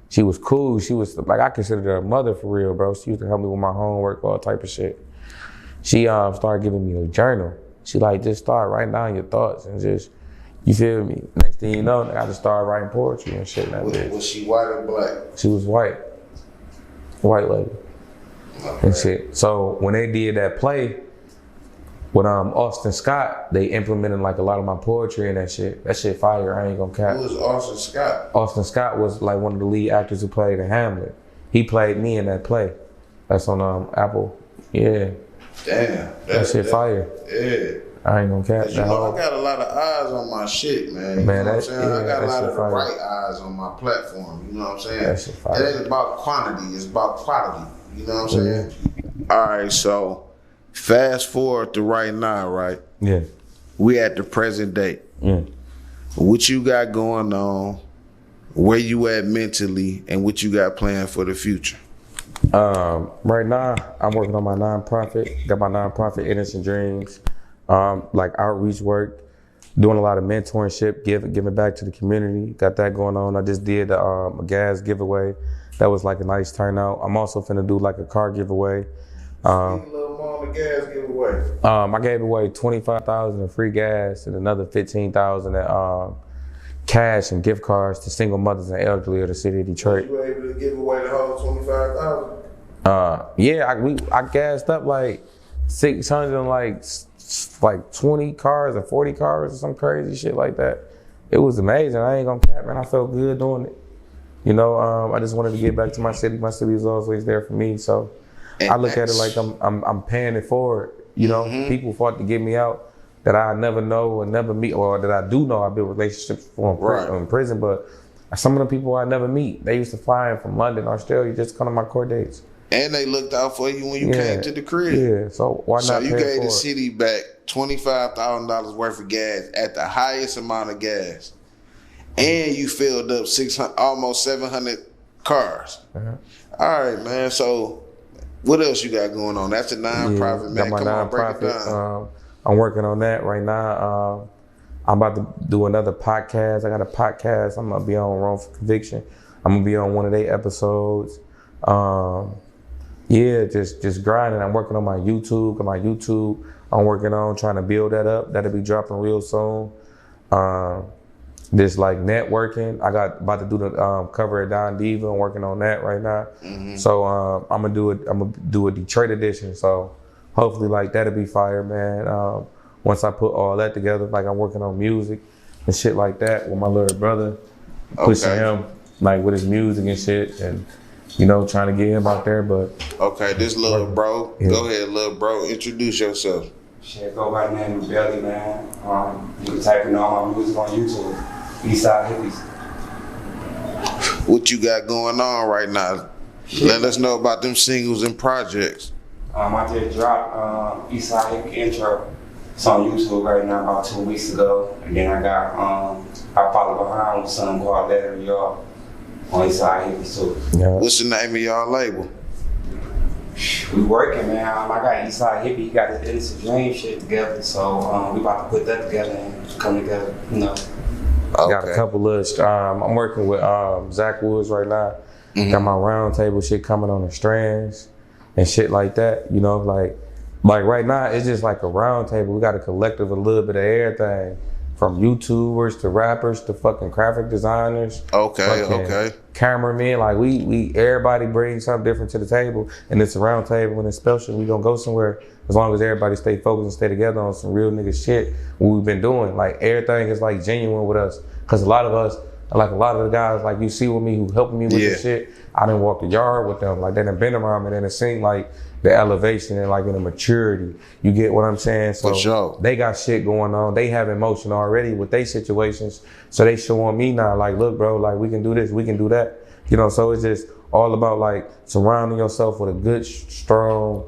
Speaker 2: she was cool. She was like, I considered her a mother for real, bro. She used to help me with my homework, all type of shit. She started giving me a journal. She like, just start writing down your thoughts and just, you feel me? Next thing you know, I just started writing poetry and shit.
Speaker 4: Was she white or black?
Speaker 2: She was white. White lady. Okay. And shit. So when they did that play with Austin Scott, they implemented like a lot of my poetry and that shit. That shit fire, I ain't gonna cap.
Speaker 4: Who was Austin Scott?
Speaker 2: Austin Scott was like one of the lead actors who played in Hamlet. He played me in that play. That's on Apple. Yeah.
Speaker 4: Damn.
Speaker 2: That shit fire.
Speaker 4: Yeah.
Speaker 2: I ain't gonna cap.
Speaker 4: You know, I got a lot of eyes on my shit, man. You know what I'm saying? I got a lot of the right eyes on my platform. You know what I'm saying?
Speaker 2: That shit fire.
Speaker 4: It ain't about quantity, it's about quality. You know what I'm saying? All right, so fast forward to right now, right?
Speaker 2: Yeah.
Speaker 4: We at the present day.
Speaker 2: Yeah.
Speaker 4: What you got going on, where you at mentally, and what you got planned for the future?
Speaker 2: Right now, I'm working on my nonprofit. Got my nonprofit, Innocent Dreams. Like outreach work, doing a lot of mentorship, giving back to the community. Got that going on. I just did a gas giveaway. That was like a nice turnout. I'm also finna do like a car giveaway.
Speaker 4: Little mama gas giveaway.
Speaker 2: I gave away $25,000 in free gas and another $15,000 at cash and gift cards to single mothers and elderly of the city of Detroit.
Speaker 4: You were able to give away the whole $25,000?
Speaker 2: Yeah, I gassed up like 600 and like 20 cars or 40 cars or some crazy shit like that. It was amazing. I ain't gonna cap, man. I felt good doing it. You know, I just wanted to get back to my city. My city is always there for me. So I look at it like I'm paying it forward. You know, people fought to get me out that I never know and never meet, or that I do know I built relationships for in prison. But some of the people I never meet, they used to fly in from London, Australia, just to come to my court dates.
Speaker 4: And they looked out for you when you came to the crib.
Speaker 2: Yeah, so why not?
Speaker 4: So you gave the city back $25,000 worth of gas at the highest amount of gas, and you filled up almost 700 cars. All right, man. So what else you got going on? That's a nonprofit, man.
Speaker 2: Got my
Speaker 4: Come
Speaker 2: nonprofit.
Speaker 4: on, break it down.
Speaker 2: I'm working on that right now. I'm about to do another podcast. I got a podcast. I'm gonna be on Wrongful Conviction. I'm gonna be on one of their episodes. Yeah, just grinding. I'm working on my YouTube. I'm working on trying to build that up. That'll be dropping real soon. This like networking. I got about to do the cover at Don Diva. I'm working on that right now. So I'm gonna do a Detroit edition. So hopefully like that'll be fire, man. Once I put all that together, like I'm working on music and shit like that with my little brother. pushing him like with his music and shit, and you know, trying to get him out there. But
Speaker 4: okay, this little bro, go ahead, little bro, introduce yourself.
Speaker 5: Shit, go by the name of Belly, man. You can type in all my music on YouTube. Eastside Hippies.
Speaker 4: What you got going on right now? Let us know about them singles and projects.
Speaker 5: I just dropped Eastside Hippie intro. It's on YouTube right now about 2 weeks ago. And then I got, I follow behind with something called Letter Y'all on Eastside Hippies too.
Speaker 2: yeah.
Speaker 4: What's the name of y'all label?
Speaker 5: We working, man. I got Eastside Hippie. He got his Innocent Dream shit together. So we about to put that together and come together, you know.
Speaker 2: Got a couple of, I'm working with Zach Woods right now. Got my round table shit coming on the strands and shit like that. You know, like right now it's just like a round table. We got a collective, a little bit of everything. From YouTubers to rappers to fucking graphic designers.
Speaker 4: Okay.
Speaker 2: Cameramen, like we everybody brings something different to the table, and it's a round table and it's special. We gonna go somewhere as long as everybody stay focused and stay together on some real nigga shit. What we've been doing, like everything is like genuine with us, cause a lot of us, like a lot of the guys, like you see with me who helping me with this shit. I done walk the yard with them, like they done been around me, and it seemed like the elevation and like in the maturity. You get what I'm saying? So
Speaker 4: for sure.
Speaker 2: They got shit going on. They have emotion already with their situations. So they showing me now, like, look, bro, like we can do this, we can do that. You know, so it's just all about like surrounding yourself with a good, strong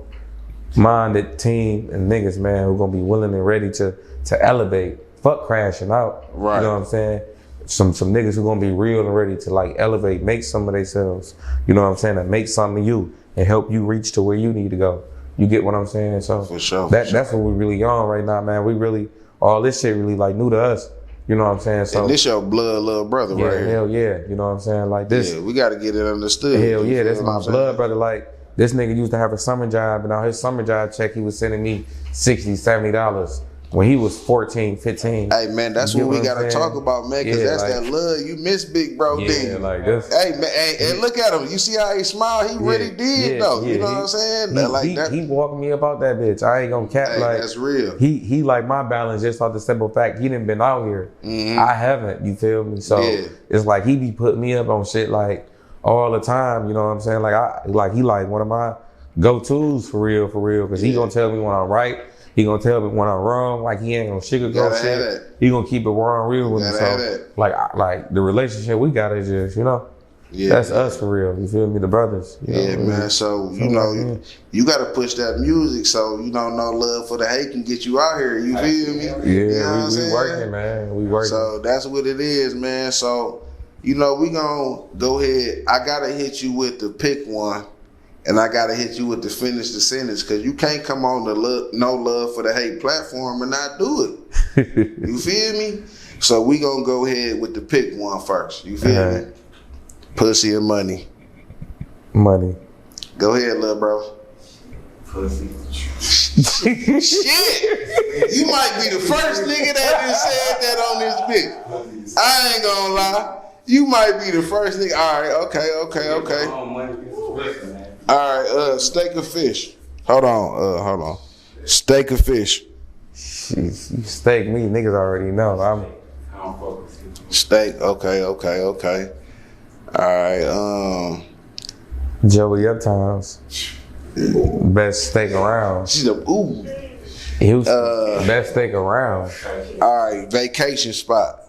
Speaker 2: minded team and niggas, man, who gonna be willing and ready to elevate. Fuck crashing out.
Speaker 4: Right.
Speaker 2: You know what I'm saying? Some niggas who gonna be real and ready to like elevate, make some of themselves. You know what I'm saying? And make something of you and help you reach to where you need to go. You get what I'm saying? So
Speaker 4: for sure,
Speaker 2: that's what we really on right now, man. We really, all this shit really like new to us. You know what I'm saying? So
Speaker 4: and this your blood little brother right here.
Speaker 2: Hell yeah. You know what I'm saying? Like this.
Speaker 4: Yeah, we gotta get it understood.
Speaker 2: Hell yeah, that's my blood brother. Like this nigga used to have a summer job, and on his summer job check, he was sending me $60, $70 when he was 14, 15.
Speaker 4: Hey man, that's what we gotta talk about, man, cause that's like, that love. You miss Big Bro D.
Speaker 2: Like this.
Speaker 4: Hey man, and look at him. You see how he smiled? He really did though. You know what I'm saying?
Speaker 2: He walked me about that bitch. I ain't gonna cap.
Speaker 4: Hey,
Speaker 2: like
Speaker 4: that's real.
Speaker 2: He like my balance just off the simple fact he done been out here. I haven't. You feel me? So it's like he be putting me up on shit like all the time. You know what I'm saying? Like he like one of my go-tos for real. Cause he gonna tell me when I'm right. He gonna tell me when I'm wrong, like he ain't gonna sugarcoat shit. He gonna keep it raw and real with me. So like the relationship we got is just, you know, that's us for real. You feel me? The brothers. You know,
Speaker 4: man. So you know, you gotta push that music. So you know, no love for the hate can get you out here. You feel me?
Speaker 2: Yeah,
Speaker 4: you know
Speaker 2: we working, man. We working.
Speaker 4: So that's what it is, man. So you know, we gonna go ahead. I gotta hit you with the pick one. And I gotta hit you with the finish the sentence, cause you can't come on the no love for the hate platform and not do it. You feel me? So we gonna go ahead with the pick one first. You feel me? Pussy or money?
Speaker 2: Money.
Speaker 4: Go ahead, little bro.
Speaker 5: Pussy.
Speaker 4: Shit! You might be the first nigga that done said that on this bitch. I ain't gonna lie. You might be the first nigga. All right, okay. All right, steak or fish? Hold on. Steak or fish?
Speaker 2: You steak me, niggas already know.
Speaker 5: I don't focus.
Speaker 4: Steak, okay. All right,
Speaker 2: Joey Uptowns. Best steak around.
Speaker 4: She's a ooh.
Speaker 2: Houston. Best steak around.
Speaker 4: All right, vacation spot.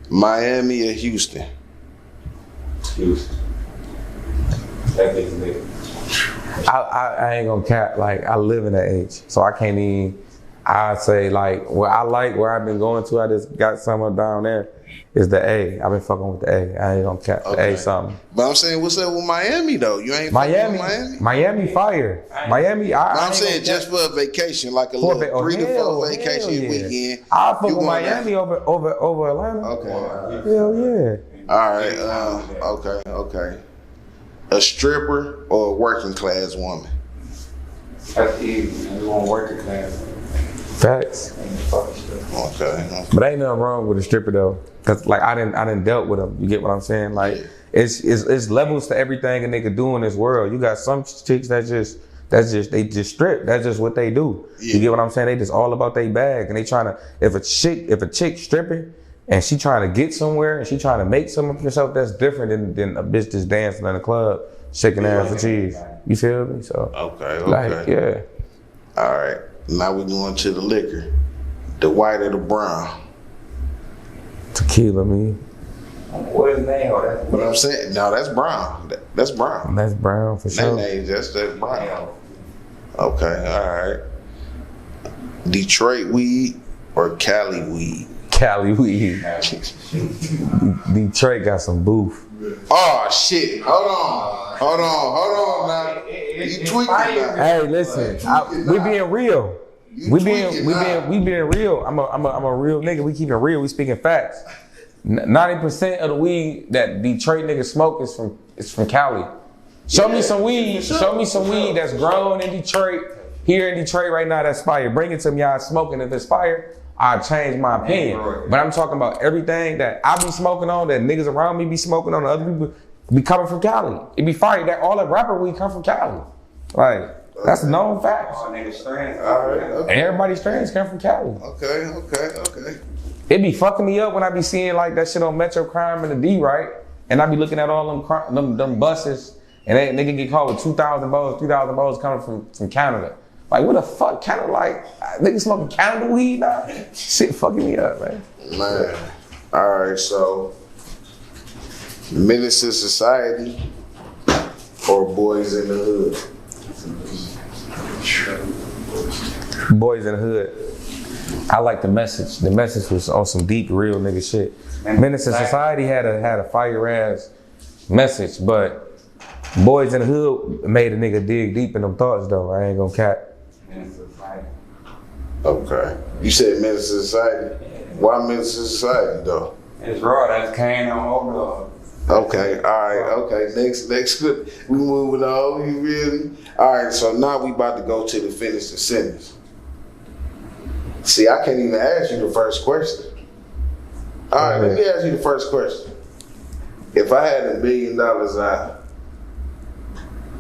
Speaker 4: Miami or Houston?
Speaker 5: Houston.
Speaker 2: I ain't gonna cap, like I live in that age, so I can't even. I say like where I've been going to. I just got somewhere down there. Is the A? I've been fucking with the A. I ain't gonna cap the A something.
Speaker 4: But I'm saying, what's up with Miami though? You ain't fucking with Miami.
Speaker 2: Miami fire. Miami.
Speaker 4: I'm saying just for a vacation, like a little 3 to 4 vacation weekend.
Speaker 2: I fuck with Miami over Atlanta.
Speaker 4: Okay.
Speaker 2: Hell yeah.
Speaker 4: All right. Okay. A stripper or a working class woman?
Speaker 5: That's easy, man. We want working class.
Speaker 2: Facts.
Speaker 4: Okay.
Speaker 2: But ain't nothing wrong with a stripper though, cause like I didn't dealt with them. You get what I'm saying? Like it's levels to everything a nigga do in this world. You got some chicks they just strip. That's just what they do. You get what I'm saying? They just all about their bag, and they trying to if a chick stripping and she trying to get somewhere and she trying to make something for herself, that's different than a bitch just dancing in the club, shaking ass for cheese. You feel me? So
Speaker 4: Okay.
Speaker 2: like, yeah.
Speaker 4: All right. Now we're going to the liquor. The white or the brown?
Speaker 2: Tequila, me.
Speaker 5: What is the name of that?
Speaker 4: What I'm saying? No, that's brown. That's brown.
Speaker 2: That's brown for sure.
Speaker 4: That's brown. Okay. All right. Detroit weed or Cali weed?
Speaker 2: Cali weed. Detroit got some booth.
Speaker 4: Oh shit! Hold on now. You tweaking now.
Speaker 2: Hey, listen, we being real. We being real. I'm a real nigga. We keeping it real. We speaking facts. 90% of the weed that Detroit niggas smoke is from Cali. Show me some weed. Show me some weed that's grown in Detroit. Here in Detroit right now that's fire. Bring it to me. I smoking. If it's fire, I change my opinion. But I'm talking about everything that I be smoking on, that niggas around me be smoking on, other people be coming from Cali. It be fire. That all the rapper weed come from Cali. Like, that's known facts.
Speaker 4: All right. Okay.
Speaker 2: Everybody's strands come from Cali.
Speaker 4: Okay.
Speaker 2: It be fucking me up when I be seeing like that shit on Metro Crime and the D, right? And I be looking at all them buses, and they nigga get caught with 2,000 bows, 3,000 bows coming from Canada. Like, what the fuck? Canada, like, niggas smoking Canada weed now? Shit fucking me up, man.
Speaker 4: Man. All right, so Menace to Society or Boys in the Hood?
Speaker 2: Boys in the Hood. I like the message. The message was on some deep, real nigga shit. Menace to Society had a fire ass message, but Boys in the Hood made a nigga dig deep in them thoughts though. I ain't gonna cap.
Speaker 4: Okay. You said Menace to Society. Why Menace to Society though?
Speaker 5: It's raw. That's Kane on over.
Speaker 4: Okay, all right, okay. Next, good. We moving on. You really? All right. So now we about to go to the finish the sentence. See, I can't even ask you the first question. All right, let me ask you the first question. If I had $1 billion,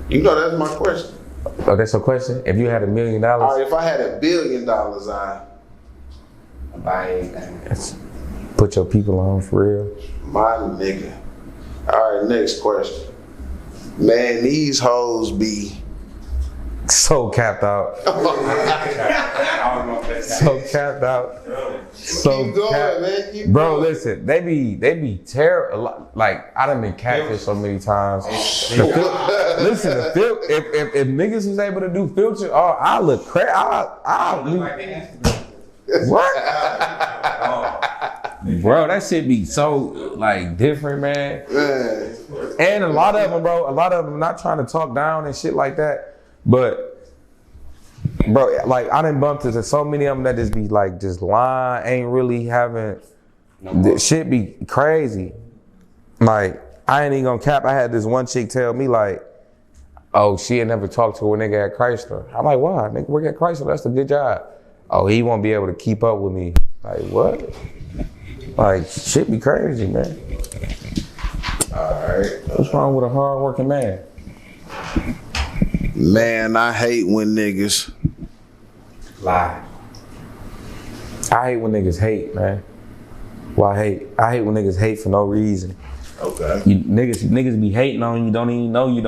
Speaker 4: you know that's my question.
Speaker 2: Oh, that's your question? If you had $1 million?
Speaker 4: All right, if I had $1 billion,
Speaker 5: Buy anything.
Speaker 2: Put your people on for real.
Speaker 4: My nigga. All right, next question. Man, these hoes be
Speaker 2: so capped out. So capped out. So
Speaker 4: keep going,
Speaker 2: capped.
Speaker 4: man. Keep
Speaker 2: Bro,
Speaker 4: going.
Speaker 2: listen, they be terrible. Like, I done been catfished so many times. Listen, if niggas was able to do filter, oh, I look crazy. What? Bro, that shit be so like different, man. And a lot of them, not trying to talk down and shit like that, but bro, like I done bumped into so many of them that just be like just lying, ain't really having. This shit be crazy. Like I ain't even gonna cap. I had this one chick tell me like, oh, she had never talked to a nigga at Chrysler. I'm like, why? Nigga work at Chrysler. That's a good job. Oh, he won't be able to keep up with me. Like what? Like shit be crazy, man.
Speaker 4: Alright.
Speaker 2: What's wrong with a hard-working man?
Speaker 4: Man, I hate when niggas
Speaker 5: lie.
Speaker 2: I hate when niggas hate, man. Well, I hate when niggas hate for no reason.
Speaker 4: Okay.
Speaker 2: Niggas be hating on you, don't even know you,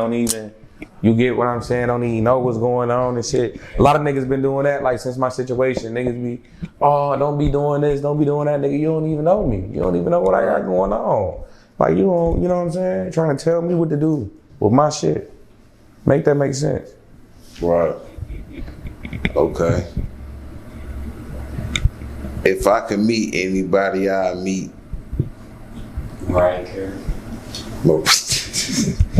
Speaker 2: you get what I'm saying, don't even know what's going on and shit. A lot of niggas been doing that, like since my situation. Niggas be, oh, don't be doing this, don't be doing that, nigga. You don't even know me. You don't even know what I got going on. Like you know what I'm saying? Trying to tell me what to do with my shit. Make that make sense.
Speaker 4: Right. Okay. If I could meet anybody, I meet.
Speaker 5: Right here.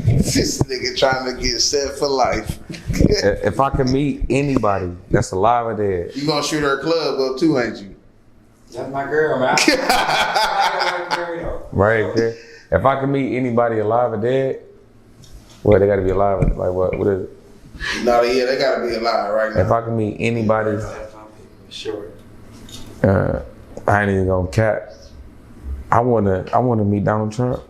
Speaker 4: This nigga trying to get set for life.
Speaker 2: If I could meet anybody that's alive or dead.
Speaker 4: You gonna shoot her club up too, ain't you?
Speaker 5: That's my girl, man.
Speaker 2: Right there. If I could meet anybody alive or dead, well, they gotta be alive. Like what is it?
Speaker 4: No, yeah, they gotta be alive right now.
Speaker 2: If I could meet anybody,
Speaker 5: Sure.
Speaker 2: I ain't even gonna cap. I wanna meet Donald Trump.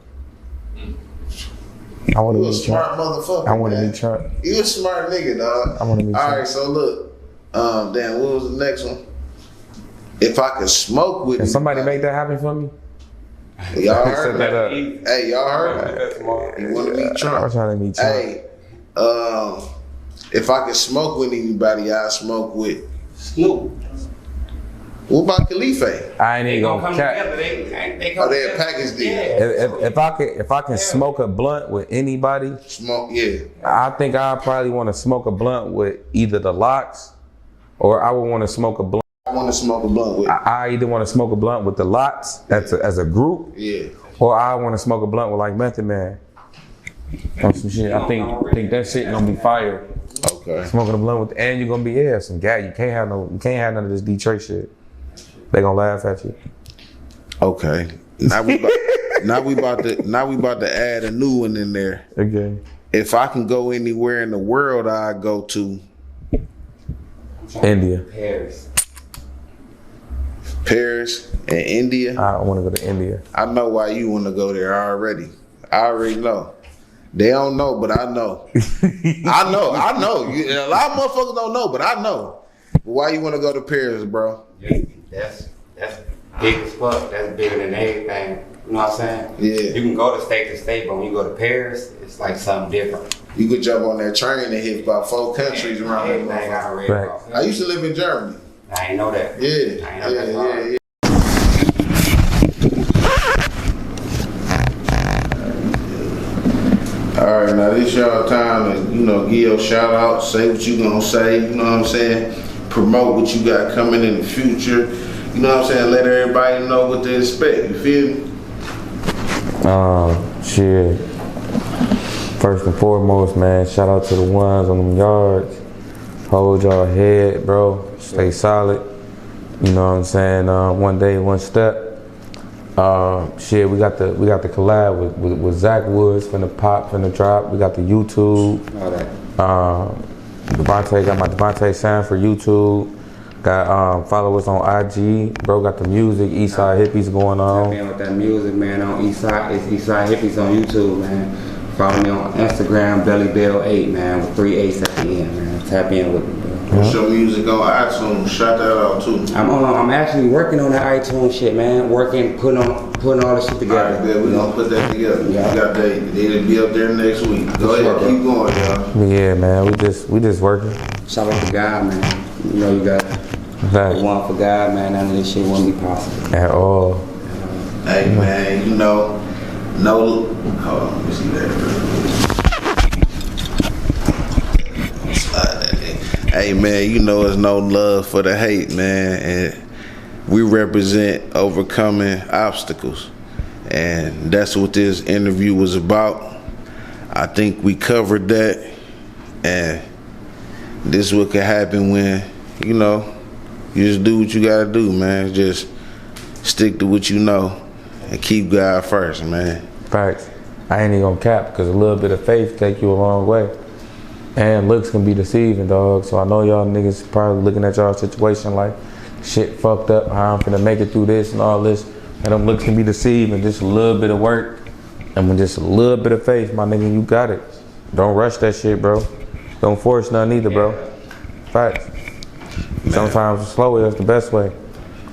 Speaker 2: I wanna
Speaker 4: You a
Speaker 2: meet
Speaker 4: smart
Speaker 2: Trump.
Speaker 4: motherfucker.
Speaker 2: I wanna
Speaker 4: man.
Speaker 2: meet Trump.
Speaker 4: You a smart nigga, dog.
Speaker 2: I wanna meet
Speaker 4: All
Speaker 2: Trump.
Speaker 4: right, so look, damn, what was the next one? If I could smoke with
Speaker 2: Can somebody make that happen for me?
Speaker 4: Y'all
Speaker 2: Set
Speaker 4: heard
Speaker 2: that
Speaker 4: that?
Speaker 2: up.
Speaker 4: Hey, y'all heard that? You want to meet Trump?
Speaker 2: I'm trying to meet Trump.
Speaker 4: Hey, if I could smoke with anybody, I'd smoke with
Speaker 5: Snoop.
Speaker 4: What about Khalife?
Speaker 2: I ain't even gonna
Speaker 5: come
Speaker 2: cap.
Speaker 5: together. They
Speaker 4: Oh, they're a package deal.
Speaker 2: If I can smoke a blunt with anybody,
Speaker 4: Smoke, yeah.
Speaker 2: I think I probably want to smoke a blunt with either the Locks, or I would want to smoke a blunt.
Speaker 4: I want to smoke a blunt with.
Speaker 2: I either want to smoke a blunt with the Locks as a group,
Speaker 4: Yeah.
Speaker 2: or I want to smoke a blunt with like Method Man. On some shit. I think that shit gonna be fire.
Speaker 4: Okay.
Speaker 2: Smoking a blunt with, and you're gonna be some guy. You can't have none of this Detroit shit. They gonna laugh at you.
Speaker 4: Okay. Now we about to add a new one in there.
Speaker 2: Okay.
Speaker 4: If I can go anywhere in the world, I go to
Speaker 2: India.
Speaker 4: Paris and India.
Speaker 2: I want to go to India.
Speaker 4: I know why you want to go there already. I already know. They don't know, but I know. I know. A lot of motherfuckers don't know, but I know. But why you want to go to Paris, bro?
Speaker 5: That's big as fuck. That's bigger than everything. You know what I'm saying?
Speaker 4: Yeah.
Speaker 5: You can go to state, but when you go to Paris, it's like something different.
Speaker 4: You could jump on that train and hit about 4 countries around that
Speaker 5: Everything
Speaker 4: motherfucker.
Speaker 5: I read
Speaker 2: Right.
Speaker 5: about.
Speaker 4: I used to live in Germany.
Speaker 5: I ain't know that.
Speaker 4: Yeah.
Speaker 5: I ain't know that's hard.
Speaker 4: Yeah. All right, now this y'all time to, give your shout out, say what you gonna say, you know what I'm saying? Promote what you got coming in the future, you know what I'm saying? Let everybody know what to expect, you feel me?
Speaker 2: Shit. First and foremost, man, shout out to the ones on them yards. Hold y'all head, bro. Stay solid. You know what I'm saying? One day, one step. Shit, we got the collab with Zach Woods from the drop. We got the YouTube.
Speaker 5: All that.
Speaker 2: Davontae got my Davontae Sanford YouTube. Got follow us on IG. Bro got the music, Eastside Hippies going on.
Speaker 5: Tap in with that music, man, on Eastside. It's Eastside Hippies on YouTube, man. Follow me on Instagram, BellyBell8, man, with 3 8s at the end, man. Tap in with me, bro.
Speaker 4: What's your music on iTunes? Shout that out too.
Speaker 5: I'm actually working on the iTunes shit, man. Putting all this shit together.
Speaker 4: Alright, good. We gonna put that together.
Speaker 5: Yeah.
Speaker 4: We got that. It'll be up there next week. Go ahead,
Speaker 5: Sure,
Speaker 4: keep going, y'all.
Speaker 2: Yeah, man, we just working.
Speaker 5: Shout out to God, man. You know you got
Speaker 2: That
Speaker 5: one for God, man. None of this shit wouldn't be possible.
Speaker 2: at all.
Speaker 4: Hey man, no. Hold on, let me see that. Hey man, it's no love for the hate, man, and we represent overcoming obstacles, and that's what this interview was about. I think we covered that, and this is what can happen when you just do what you gotta do, man. Just stick to what you know and keep God first, man.
Speaker 2: Facts. I ain't even gonna cap because a little bit of faith take you a long way. And looks can be deceiving, dog. So I know y'all niggas probably looking at y'all situation like shit fucked up, how I'm finna make it through this and all this. And them looks can be deceiving. Just a little bit of work and with just a little bit of faith, my nigga, you got it. Don't rush that shit, bro. Don't force nothing either, bro. Facts. Sometimes slow is the best way.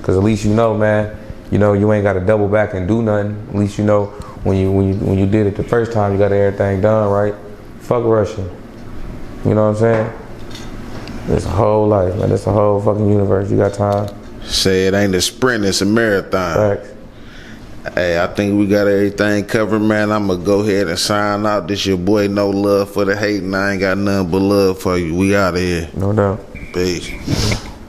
Speaker 2: Cause at least you know, man, you ain't gotta double back and do nothing. At least you know when you did it the first time, you got everything done, right? Fuck rushing. You know what I'm saying? It's a whole life, man. It's a whole fucking universe. You got time.
Speaker 4: Say it ain't a sprint, it's a marathon.
Speaker 2: Facts.
Speaker 4: Hey, I think we got everything covered, man. I'm gonna go ahead and sign out. This your boy, No Love for the Hate, and I ain't got nothing but love for you. We out of here.
Speaker 2: No doubt.
Speaker 4: Peace.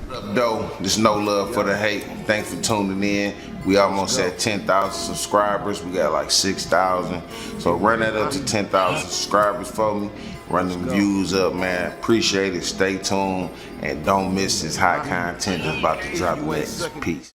Speaker 4: What up, though? This No Love for the Hate. Thanks for tuning in. We almost at 10,000 subscribers. We got like 6,000. So run that up to 10,000 subscribers for me. Run them views up, man. Appreciate it. Stay tuned. And don't miss this hot content that's about to drop next. Peace.